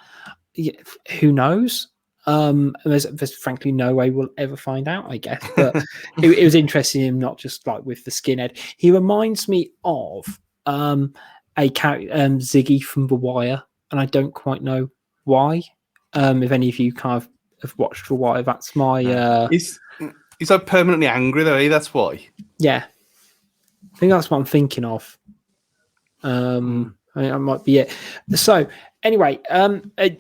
C: Who knows? There's frankly no way we'll ever find out, I guess. But it was interesting him not just like with the skinhead. He reminds me of a character Ziggy from The Wire, and I don't quite know why. If any of you kind of have watched The Wire, that's my
D: He's like permanently angry though. That's why.
C: Yeah, I think that's what I'm thinking of. I mean, that might be it. So anyway,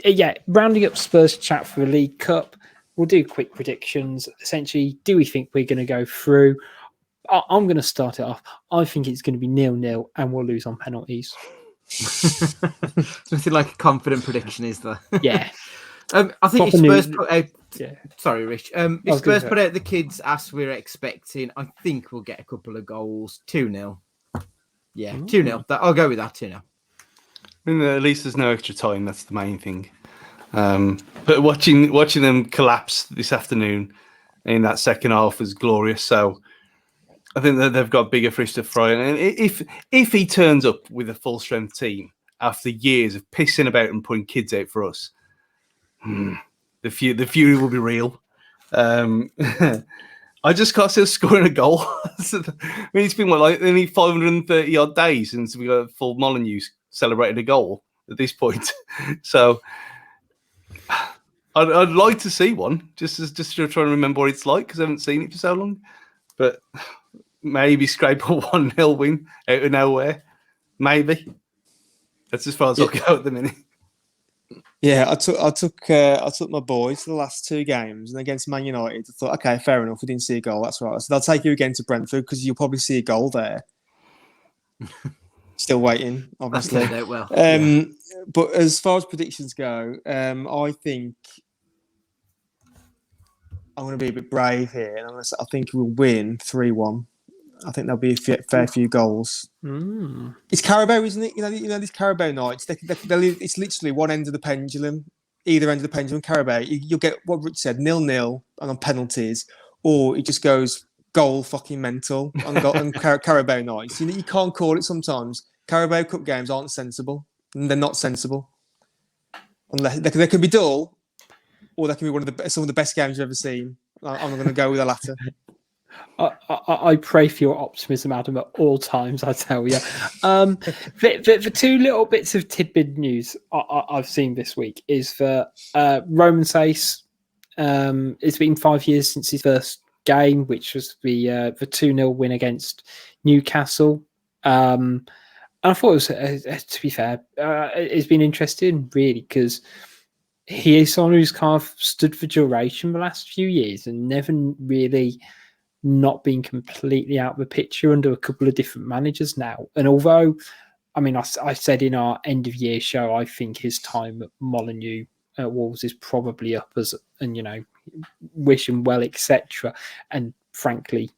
C: yeah, rounding up Spurs chat for the League Cup, we'll do quick predictions. Essentially, do we think we're going to go through? I'm going to start it off. I think it's going to be 0-0 and we'll lose on penalties.
E: Something like a confident prediction, is there?
C: Yeah.
E: I think if Spurs put out.
C: Yeah.
E: Sorry, Rich. If Spurs put out the kids as we're expecting, I think we'll get a couple of goals. 2-0. Yeah, 2-0. I'll go with that 2-0.
D: I mean, at least there's no extra time. That's the main thing. But watching them collapse this afternoon in that second half was glorious. So I think that they've got bigger fish to fry. And if he turns up with a full strength team after years of pissing about and putting kids out for us, the fury will be real. I just can't see us scoring a goal. I mean, it's been only 530 odd days since we got full Molyneux celebrated a goal at this point. So I'd like to see one, just to try and remember what it's like because I haven't seen it for so long. But maybe scrape a 1-0 win out of nowhere. Maybe. That's as far as I'll go at the minute.
F: Yeah, I took my boys to the last two games, and against Man United, I thought, okay, fair enough, we didn't see a goal, that's right. So I'll take you again to Brentford because you'll probably see a goal there. Still waiting, obviously.
E: Well.
F: But as far as predictions go, I think I'm going to be a bit brave here, and I think we'll win 3-1. I think there'll be a fair few goals. It's Carabao, isn't it? You know these Carabao nights. It's literally one end of the pendulum, either end of the pendulum. Carabao, you'll get what Rich said, 0-0 and on penalties, or it just goes goal fucking mental on Carabao nights. You can't call it sometimes. Carabao Cup games aren't sensible. They're not sensible. Unless they can be dull, or they can be some of the best games you've ever seen. I'm going to go with the latter.
C: I pray for your optimism, Adam, at all times, I tell you. The two little bits of tidbit news I've seen this week is for Roman Sace. It's been 5 years since his first game, which was the 2-0 win against Newcastle. And I thought it was, to be fair, it's been interesting, really, because he is someone who's kind of stood for duration the last few years and never really not been completely out of the picture under a couple of different managers now. And although, I mean, I said in our end of year show, I think his time at Molyneux at Wolves is probably up and wish him well, etc. And frankly,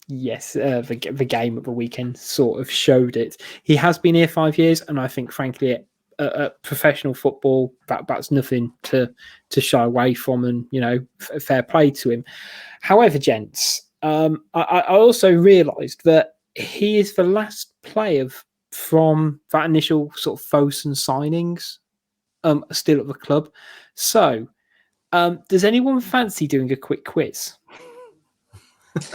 C: yes, the game at the weekend sort of showed it. He has been here 5 years, and I think, frankly, at professional football, that's nothing to shy away from, and fair play to him. However, gents, I also realised that he is the last player from that initial sort of Fosun signings still at the club. So, does anyone fancy doing a quick quiz?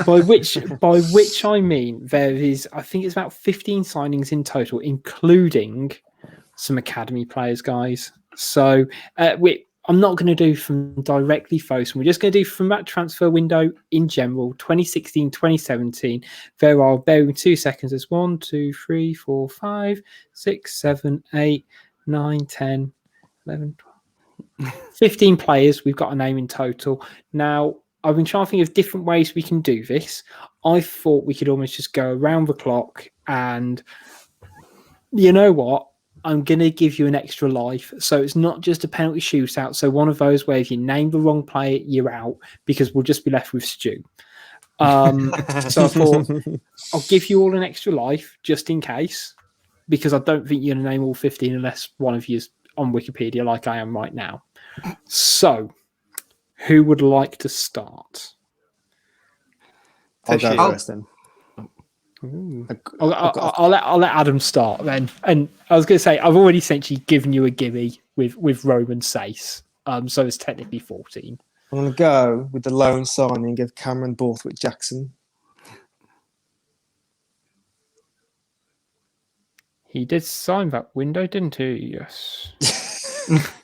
C: by which I mean there is, I think it's about 15 signings in total, including some academy players, guys. So I'm not going to do from directly Fosun. We're just going to do from that transfer window in general, 2016, 2017. There are, bear with me 2 seconds, there's 1, 2, 3, 4, 5, 6, 7, 8, 9, 10, 11, 12. 15 players we've got a name in total. Now, I've been trying to think of different ways we can do this. I thought we could almost just go around the clock, and you know what? I'm going to give you an extra life. So it's not just a penalty shootout. So one of those where if you name the wrong player, you're out, because we'll just be left with Stu. So I thought I'll give you all an extra life just in case, because I don't think you're going to name all 15 unless one of you is on Wikipedia like I am right now. So who would like to start?
F: I'll go first then.
C: I'll let Adam start then. And I was going to say, I've already essentially given you a gimme with Roman Sace. So it's technically 14.
F: I'm going to go with the loan signing of Cameron Borthwick-Jackson.
C: He did sign that window, didn't he? Yes.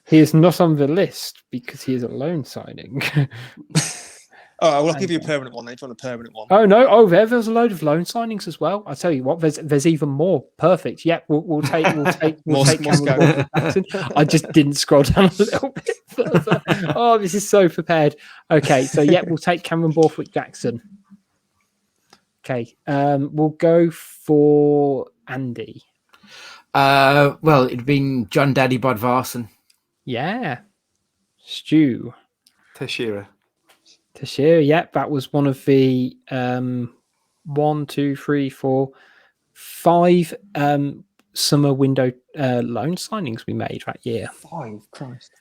C: He is not on the list because he is a loan signing.
F: Oh, well, I'll give you a permanent one then. If you want a permanent one.
C: Oh no! Oh, there's a load of loan signings as well. I tell you what, there's even more. Perfect. Yep, we'll take Cameron Borthwick-Jackson. I just didn't scroll down a little bit further. Oh, this is so prepared. Okay, so we'll take Cameron Borthwick-Jackson. Okay, we'll go for Andy.
E: Well, it'd been John Daddy Bodvarsson.
C: Yeah, Stu.
D: Teixeira.
C: Yep, that was one of the 1, 2, 3, 4, 5 summer window loan signings we made that year.
F: 5, Christ.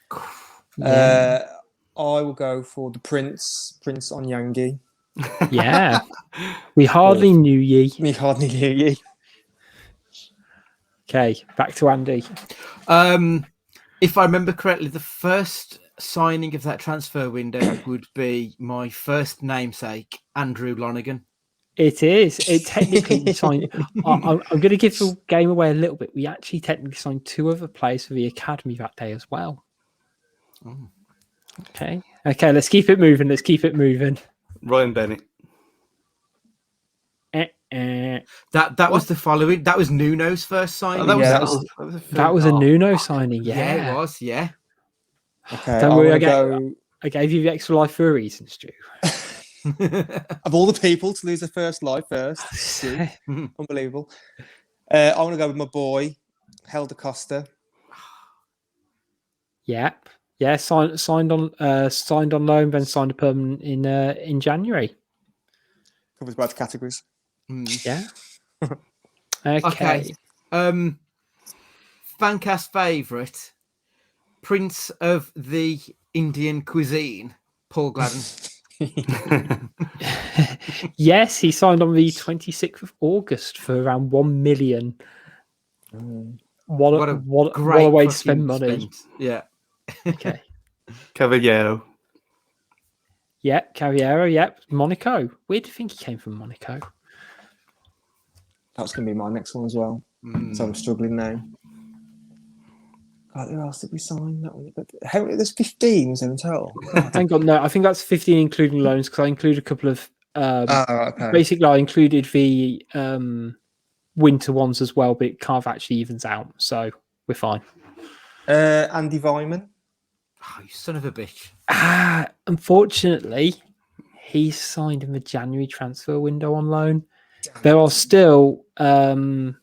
C: Yeah.
F: I will go for the Prince Onyangi.
C: Yeah, we hardly knew ye.
F: Me hardly knew ye.
C: Okay, back to Andy.
E: If I remember correctly, the first signing of that transfer window would be my first namesake, Andrew Lonergan.
C: It is. It technically signed. I'm going to give the game away a little bit. We actually technically signed 2 other players for the academy that day as well.
E: Oh.
C: Okay. Let's keep it moving.
D: Ryan Bennett.
E: That was the following. That was Nuno's first signing.
C: That was a Nuno signing. Yeah,
E: it was. Yeah.
F: Okay.
C: Don't worry, I gave you the extra life for a reason, Stu.
F: Of all the people to lose their first life first, unbelievable. I want to go with my boy, Helder Costa.
C: Yep. Yeah, signed on loan, then signed a permanent in January.
F: Covers both categories.
C: Yeah.
E: Okay. Fancast favourite, Prince of the Indian cuisine, Paul Gladden.
C: Yes, he signed on the 26th of August for around 1 million. What a way to spend money.
E: Yeah.
C: Okay.
D: Cavallero.
C: Yeah, Cavallero. Yep. Monaco. Where do you think he came from, Monaco?
F: That's going to be my next one as well. So I'm struggling now. God, who else did we sign? That one? There's 15 was in total.
C: Hang on, no, I think that's 15 including loans because I include a couple of.
F: Okay.
C: Basically, I included the winter ones as well, but it kind of actually evens out, so we're fine.
F: Andy Vyman.
E: Oh, you son of a bitch.
C: Unfortunately, he signed in the January transfer window on loan. There are still 2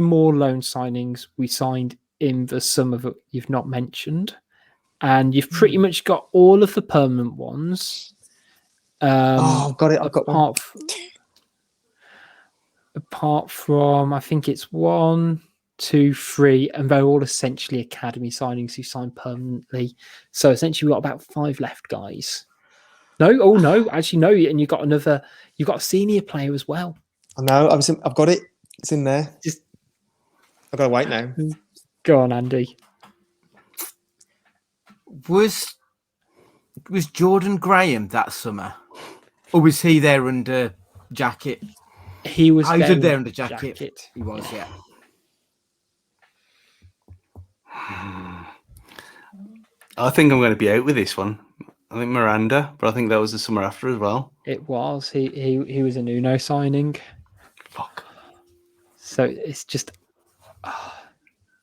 C: more loan signings we signed in the summer that you've not mentioned. And you've pretty much got all of the permanent ones.
F: I've got it. I've got one.
C: Apart from, I think it's 1, 2, 3, and they're all essentially academy signings who signed permanently. So essentially, we've got about 5 left, guys. No, actually, no. And you've got a senior player as well.
F: I know. I've got it. It's in there. I've got to wait now.
C: Go on, Andy.
E: Was Jordan Graham that summer? Or was he there under jacket?
C: He was
E: there under jacket. He was, yeah.
D: I think I'm going to be out with this one. I think Miranda, but I think that was the summer after as well.
C: It was. He was a Nuno signing.
D: Fuck.
C: So it's just...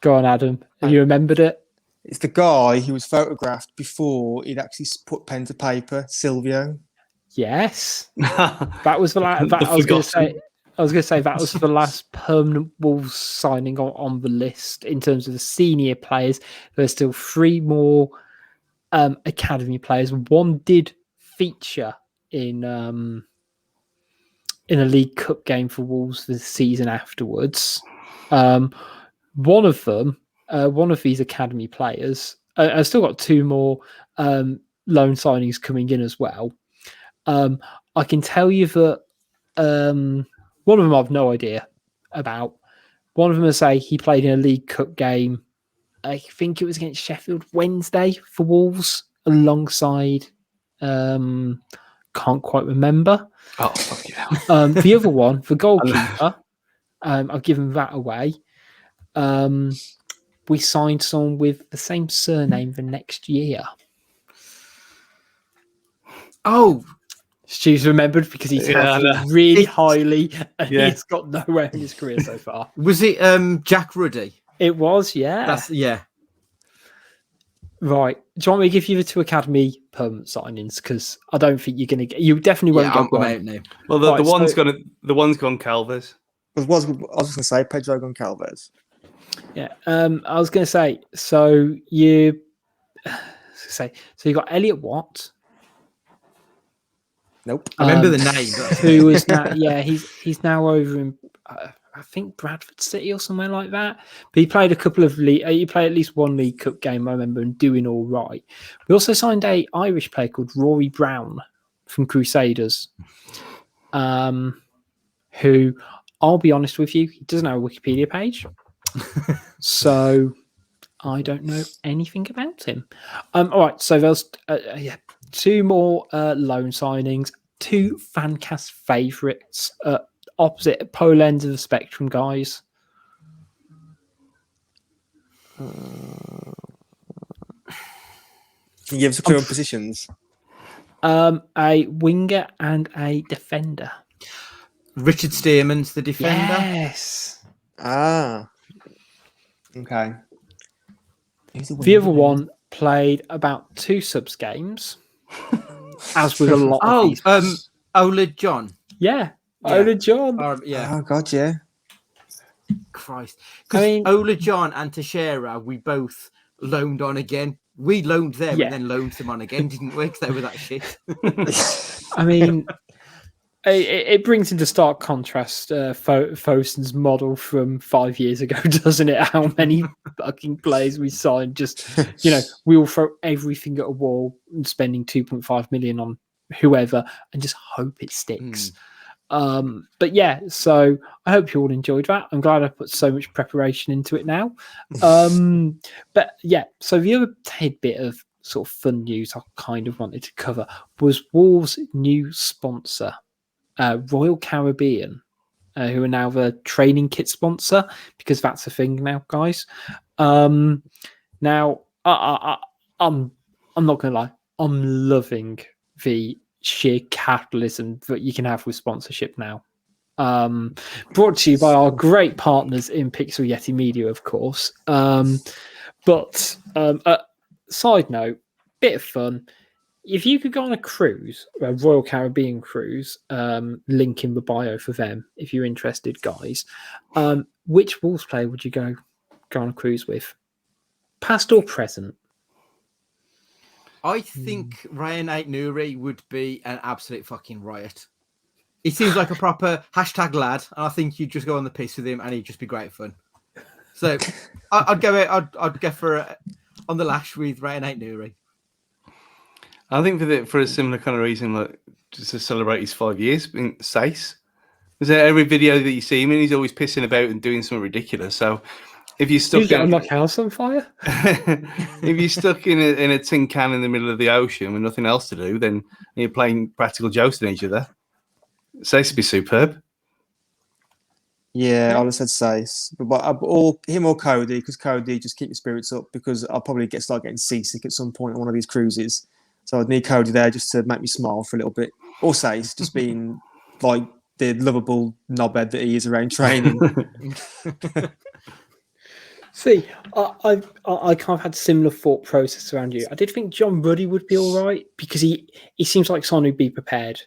C: Go on, Adam. Have you remembered it?
F: It's the guy who was photographed before he'd actually put pen to paper, Silvio.
C: Yes. That was the last... I was going to say that was the last permanent Wolves signing on the list in terms of the senior players. There's still 3 more academy players. One did feature in a League Cup game for Wolves the season afterwards. One of them, one of these academy players, I've still got 2 more loan signings coming in as well. I can tell you that one of them I've no idea about. One of them, I say, he played in a League Cup game. I think it was against Sheffield Wednesday for Wolves, alongside. Can't quite remember.
D: Oh, fuck yeah.
C: The other one, the goalkeeper, I've given that away. We signed someone with the same surname the next year.
E: Oh,
C: Stu's remembered because he's touted
D: I know.
C: really highly and
D: Yeah.
C: he's got nowhere in his career so far.
E: was it Jack Ruddy?
C: It was, yeah.
E: That's
C: Right. Do you want me to give you the 2 academy permanent signings? Because I don't think you're going to get. You definitely won't
E: I'm
C: get one.
E: out now.
D: Well, the one's gone Calvez.
F: I was just going to say Pedro Goncalves.
C: Yeah. I was going to say. So you got Elliot Watt.
F: Nope.
E: I remember the name.
C: Who is now? Yeah, he's now over in. I think Bradford City or somewhere like that. But he played a couple of he played at least one League Cup game, I remember, and doing all right. We also signed a Irish player called Rory Brown from Crusaders, who, I'll be honest with you, he doesn't have a Wikipedia page. So I don't know anything about him. All right, so there's 2 more loan signings, 2 Fancast favourites, opposite pole ends of the spectrum, guys.
F: Can you give us a clue on positions?
C: A winger and a defender.
E: Richard Stearman's the defender.
C: Yes.
F: Ah. Okay.
C: The other one played about 2 subs games, as with a lot of these.
E: Ola John.
C: Yeah. Ola John.
E: Yeah.
F: Oh God, yeah.
E: Christ. Because Ola John and Teixeira, we both loaned on again. We loaned them and then loaned them on again, didn't we? Because they were that shit.
C: I mean, it brings into stark contrast Fosun's model from 5 years ago, doesn't it? How many fucking players we signed? Just, we will throw everything at a wall and spending 2.5 million on whoever and just hope it sticks. But yeah, so I hope you all enjoyed that. I'm glad I put so much preparation into it now. But yeah, so the other tidbit of sort of fun news I kind of wanted to cover was Wolves' new sponsor, Royal Caribbean, who are now the training kit sponsor, because that's a thing now, guys. Now, I'm not gonna lie, I'm loving the sheer capitalism that you can have with sponsorship now. Brought to you by our great partners in Pixel Yeti Media, of course. But side note, bit of fun. If you could go on a cruise, a Royal Caribbean cruise, link in the bio for them if you're interested, guys. Which Wolves player would you go on a cruise with? Past or present?
E: I think Ryan Aït-Nouri would be an absolute fucking riot. He seems like a proper hashtag lad, and I think you'd just go on the piss with him, and he'd just be great fun. So I'd go for on the lash with Ryan Aït-Nouri.
D: I think for a similar kind of reason, like just to celebrate his 5 years being Sace. Because every video that you see him in, he's always pissing about and doing something ridiculous. So if you're stuck
C: in like house on fire,
D: if you're stuck in a tin can in the middle of the ocean with nothing else to do, then you're playing practical jokes on each other. Sace would be superb.
F: Yeah, I would have said Sace, but him or Cody, because Cody just keep your spirits up. Because I'll probably start getting seasick at some point on one of these cruises, so I'd need Cody there just to make me smile for a little bit. Or Sace, just being like the lovable knobhead that he is around training.
C: See, I kind of had similar thought process around you. I did think John Ruddy would be all right because he seems like someone who'd be prepared.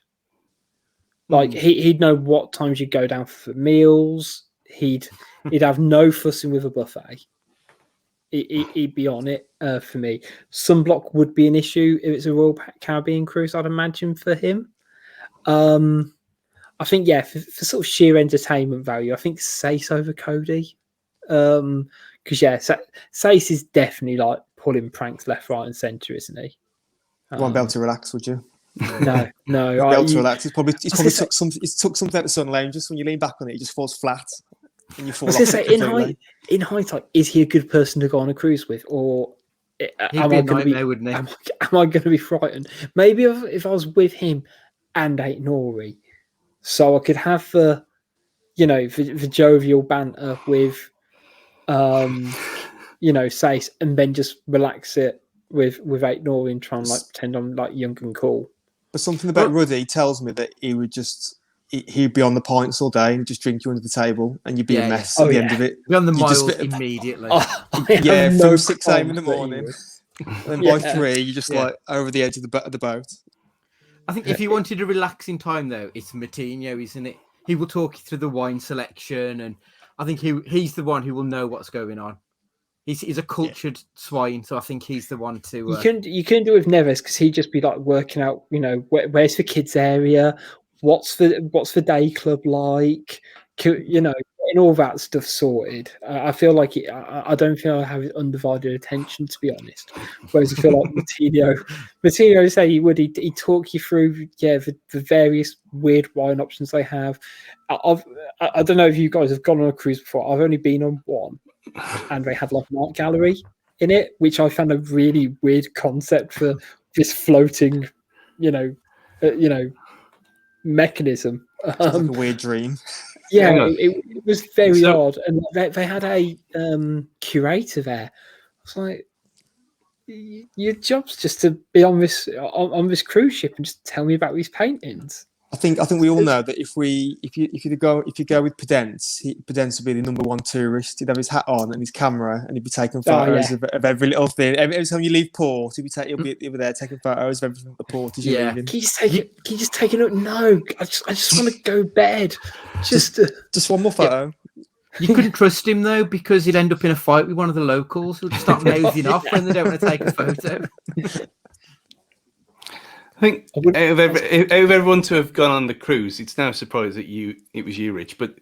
C: Like he'd know what times you'd go down for meals. He'd have no fussing with a buffet. He'd be on it for me. Sunblock would be an issue if it's a Royal Caribbean cruise, I'd imagine, for him. I think, for sort of sheer entertainment value, I think Sace over Cody. Because Sace is definitely like pulling pranks left, right, and centre, isn't he?
F: You won't be able to relax, would you?
C: No.
F: Be able to relax. He's probably took something out the sun lounge. Just when you lean back on it, he just falls flat, and you fall off.
C: In hindsight, is he a good person to go on a cruise with, or am I going to be frightened? Maybe if I was with him and Aït-Nouri, so I could have the jovial banter with Sace, and then just relax it with Aït-Nouri and try and like pretend I'm like young and cool.
F: But something about Ruddy tells me that he'd be on the pints all day and just drink you under the table, and you'd be a mess at the end of it.
E: Be on the
F: You
E: miles
F: just-
E: immediately.
F: From 6 a.m. in the morning. And then by
C: Yeah.
F: 3, you're just like over the edge of the boat.
E: I think if you wanted a relaxing time, though, it's Moutinho, isn't it? He will talk you through the wine selection, and I think he's the one who will know what's going on. He's a cultured swine, so I think he's the one to.
C: You can do it with Neves because he'd just be like working out, where's the kids area, what's the day club like, and all that stuff sorted. I feel like I don't feel I have his undivided attention, to be honest. Whereas I feel like Moutinho say he'd talk you through the various weird wine options they have. I don't know if you guys have gone on a cruise before. I've only been on one, and they had like an art gallery in it, which I found a really weird concept for this floating, mechanism.
F: It's like a weird dream.
C: Yeah, it was very odd, and they had a curator there. It's like, your job's just to be on this cruise ship and just tell me about these paintings.
F: I think we all know that if you go with Prudence, Prudence would be the number one tourist. He'd have his hat on and his camera, and he'd be taking photos of every little thing. Every time you leave port, he'll be there taking photos of everything at the port as you're leaving.
C: Can you just take it up? No, I just want to go to bed. Just
F: one more photo.
E: You couldn't trust him though, because he'd end up in a fight with one of the locals who'd start nosing off when they don't want to take a photo.
D: I think out of everyone to have gone on the cruise, it's now a surprise that it was you, Rich. But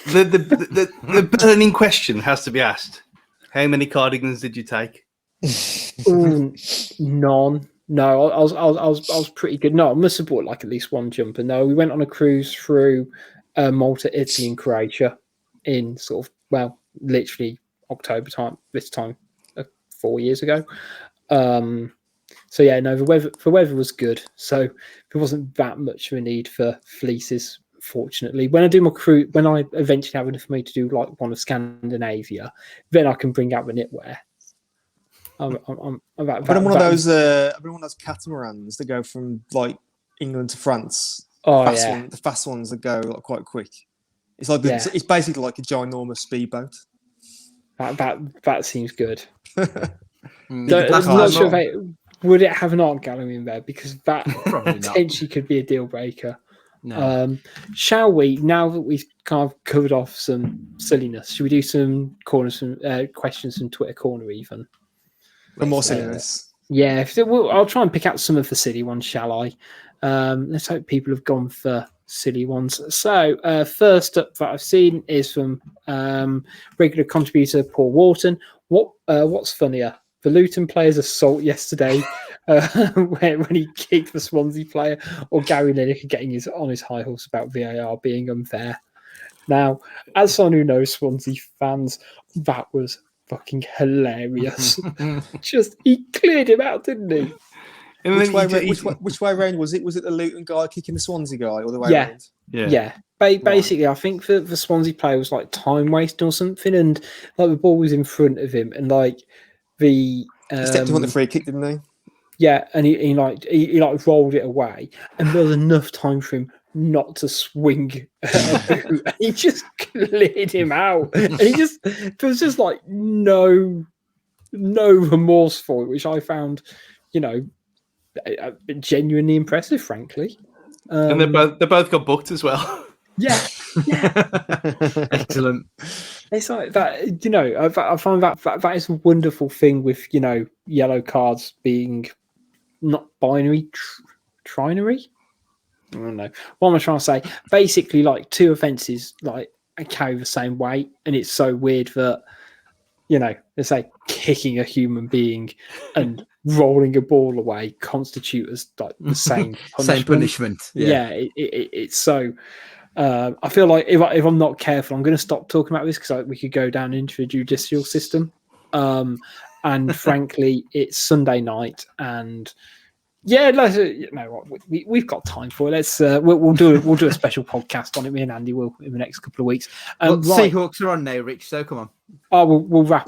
D: the burning question has to be asked: how many cardigans did you take?
C: None. No, I was pretty good. No, I must have bought like at least one jumper. No, we went on a cruise through Malta, Italy, and Croatia in literally October time. This time, 4 years ago. So yeah, no, the weather was good. So there wasn't that much of a need for fleeces, fortunately. When I do my cruise, when I eventually have enough for me to do like one of Scandinavia, then I can bring out the knitwear. I'm one of
F: those catamarans that go from like England to France. The fast ones that go like quite quick. It's like it's basically like a ginormous speedboat.
C: That seems good. I'm not sure would it have an art gallery in there, because that potentially could be a deal breaker.
E: No.
C: Shall we, now that we've kind of covered off some silliness, should we do some questions from Twitter Corner even?
F: For more silliness.
C: Yeah, I'll try and pick out some of the silly ones, shall I? Let's hope people have gone for silly ones. So first up that I've seen is from regular contributor Paul Wharton. What's funnier, the Luton player's assault yesterday when he kicked the Swansea player, or Gary Lineker getting on his high horse about VAR being unfair? Now, as someone who knows Swansea fans, that was fucking hilarious. Just, he cleared him out, didn't he?
F: Which way round was it? Was it the Luton guy kicking the Swansea guy, or the way round?
C: Yeah. Basically, I think the Swansea player was like time wasting or something, and like the ball was in front of him, and like he
F: stepped on the free kick, didn't he?
C: Yeah, and he rolled it away, and there was enough time for him not to swing a boot. And he just cleared him out, and there was just like no remorse for it, which I found, genuinely impressive, frankly.
D: And they both got booked as well.
C: Yeah.
E: Excellent.
C: It's like that, I find that is a wonderful thing with, yellow cards being not binary, trinary. I don't know. What am I trying to say? Basically, like, two offences like carry the same weight, and it's so weird that, let's say kicking a human being and rolling a ball away constitute as like the same punishment.
E: Same punishment.
C: Yeah, it's so. I feel like if I'm not careful, I'm going to stop talking about this, because we could go down into the judicial system. And frankly, it's Sunday night, and we've got time for it. Let's we'll do a special podcast on it. Me and Andy will in the next couple of weeks.
E: Seahawks are on now, Rich. So come on.
C: Oh, we'll wrap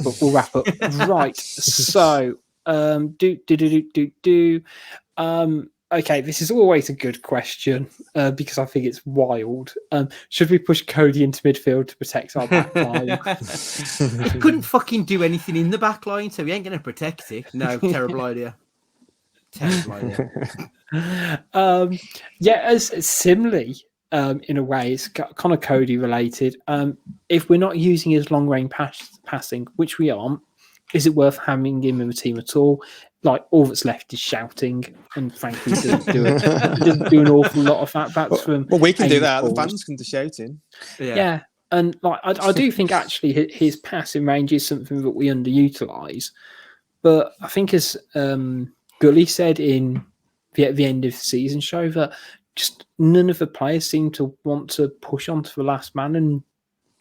C: up. Right. So, okay, this is always a good question because I think it's wild. Should we push Cody into midfield to protect our back line?
E: He couldn't fucking do anything in the back line, so he ain't going to protect it. No, terrible idea. Terrible idea.
C: As similarly, in a way, it's kind of Cody related. If we're not using his long range passing, which we aren't, is it worth having him in the team at all? Like, all that's left is shouting, and frankly, he doesn't do an awful lot of that. That's from
F: we can do that.
C: balls.
F: The fans can do shouting.
C: Yeah. And like I do think actually his passing range is something that we underutilise. But I think as Gully said in the end of the season show, that just none of the players seem to want to push onto the last man and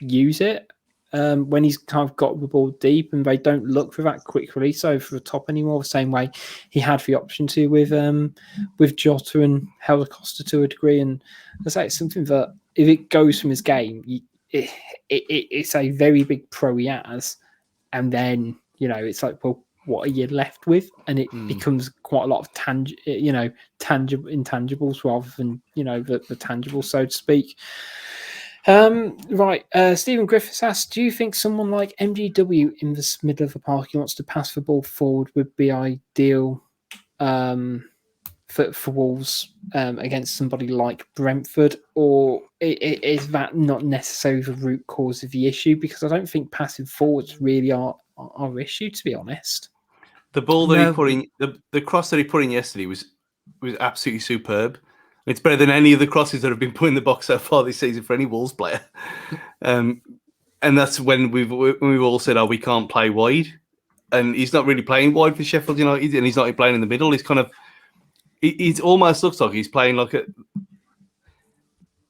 C: use it. When he's kind of got the ball deep, and they don't look for that quick release over the top anymore, the same way he had the option to with Jota and Helder Costa to a degree. And I say it's something that if it goes from his game, it's a very big pro he has, and then it's like, well, what are you left with? And it becomes quite a lot of tangible intangibles rather than the tangible, so to speak. Stephen Griffiths asks, do you think someone like MGW in the middle of the park who wants to pass the ball forward would be ideal for Wolves against somebody like Brentford, or is that not necessarily the root cause of the issue? Because I don't think passing forwards really are our issue, to be honest.
D: The ball that he put in, the cross that he put in yesterday was absolutely superb. It's better than any of the crosses that have been put in the box so far this season for any Wolves player. And that's when we've all said, we can't play wide. And he's not really playing wide for Sheffield United, and he's not playing in the middle. He's kind of, it almost looks like he's playing like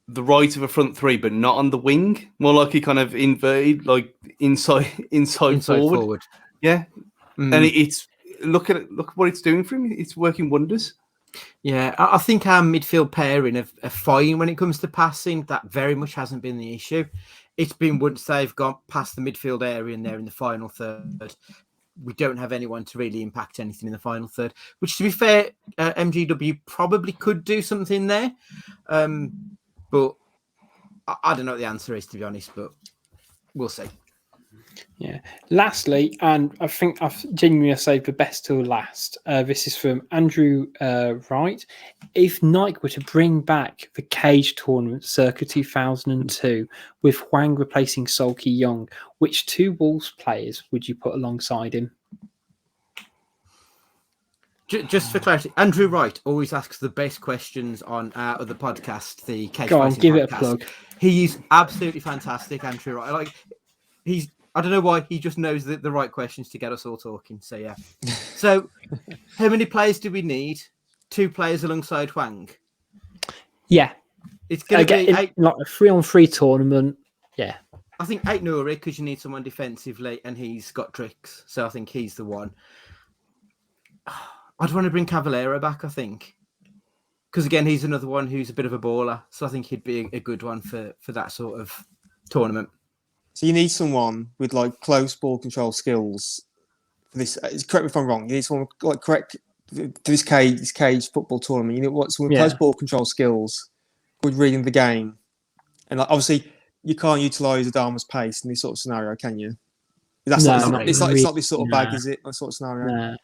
D: the right of a front three, but not on the wing. More like he kind of inverted, like inside forward. Yeah. And it's look what it's doing for him. It's working wonders.
E: Yeah, I think our midfield pairing are fine when it comes to passing. That very much hasn't been the issue. It's been once they've gone past the midfield area and they're in the final third, we don't have anyone to really impact anything in the final third, which, to be fair, MGW probably could do something there. But I don't know what the answer is, to be honest, but we'll see.
C: Yeah. Lastly, and I think I've genuinely saved the best till last. This is from Andrew Wright. If Nike were to bring back the Cage tournament circa 2002 with Hwang replacing Solky Young, which two Wolves players would you put alongside him?
E: Just for clarity, Andrew Wright always asks the best questions on our other podcast, the Cage
C: Go on,
E: Racing
C: give
E: podcast.
C: It a plug.
E: He is absolutely fantastic, Andrew Wright. I don't know why, he just knows the right questions to get us all talking. So, yeah. So, how many players do we need? 2 players alongside Hwang?
C: Yeah.
E: It's going to be 8.
C: Like a 3-on-3 tournament. Yeah.
E: I think 8 Nouri, because you need someone defensively, and he's got tricks. So, I think he's the one. I'd want to bring Cavallero back, I think. Because, again, he's another one who's a bit of a baller. So, I think he'd be a good one for that sort of tournament.
F: So you need someone with like close ball control skills for this. Correct me if I'm wrong. You need someone like correct to this cage football tournament. You need someone with close ball control skills, good reading the game, and like, obviously you can't utilize Adama's pace in this sort of scenario, can you? It's not this sort of bag, is it? That sort of scenario.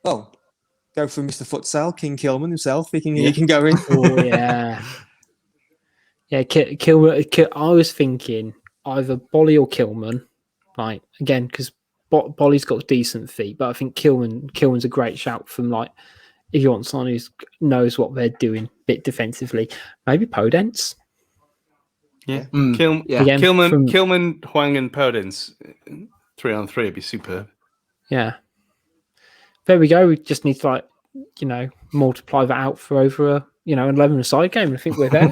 F: Well, go for Mr. Futsal, King Kilman himself. He can go in.
C: Oh yeah. Yeah, Kilman. I was thinking either Bolly or Kilman. Like, again, because Bolly's got decent feet, but I think Kilman's a great shout from, like, if you want someone who knows what they're doing a bit defensively. Maybe Podence.
D: Yeah. Kilman, Hwang, and Podence 3-on-3 would be superb.
C: Yeah. There we go. We just need to, like, multiply that out for over a 11-a-side game. I think we're there.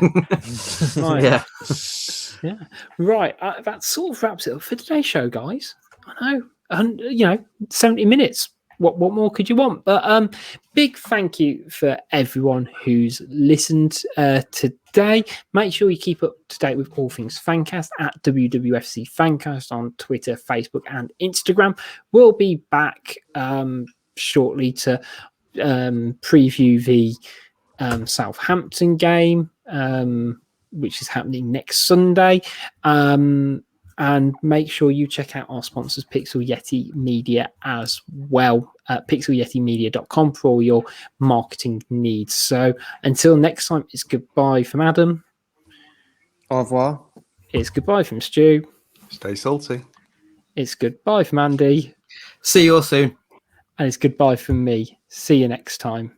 C: Right. Yeah. Right. That sort of wraps it up for today's show, guys. I know. And 70 minutes. What more could you want? But big thank you for everyone who's listened today. Make sure you keep up to date with all things Fancast at WWFC Fancast on Twitter, Facebook, and Instagram. We'll be back shortly to preview the Southampton game, which is happening next Sunday. And make sure you check out our sponsors, Pixel Yeti Media, as well at pixelyetimedia.com for all your marketing needs. So until next time, it's goodbye from Adam.
F: Au revoir.
C: It's goodbye from Stu.
D: Stay salty.
C: It's goodbye from Andy.
E: See you all soon.
C: And it's goodbye from me. See you next time.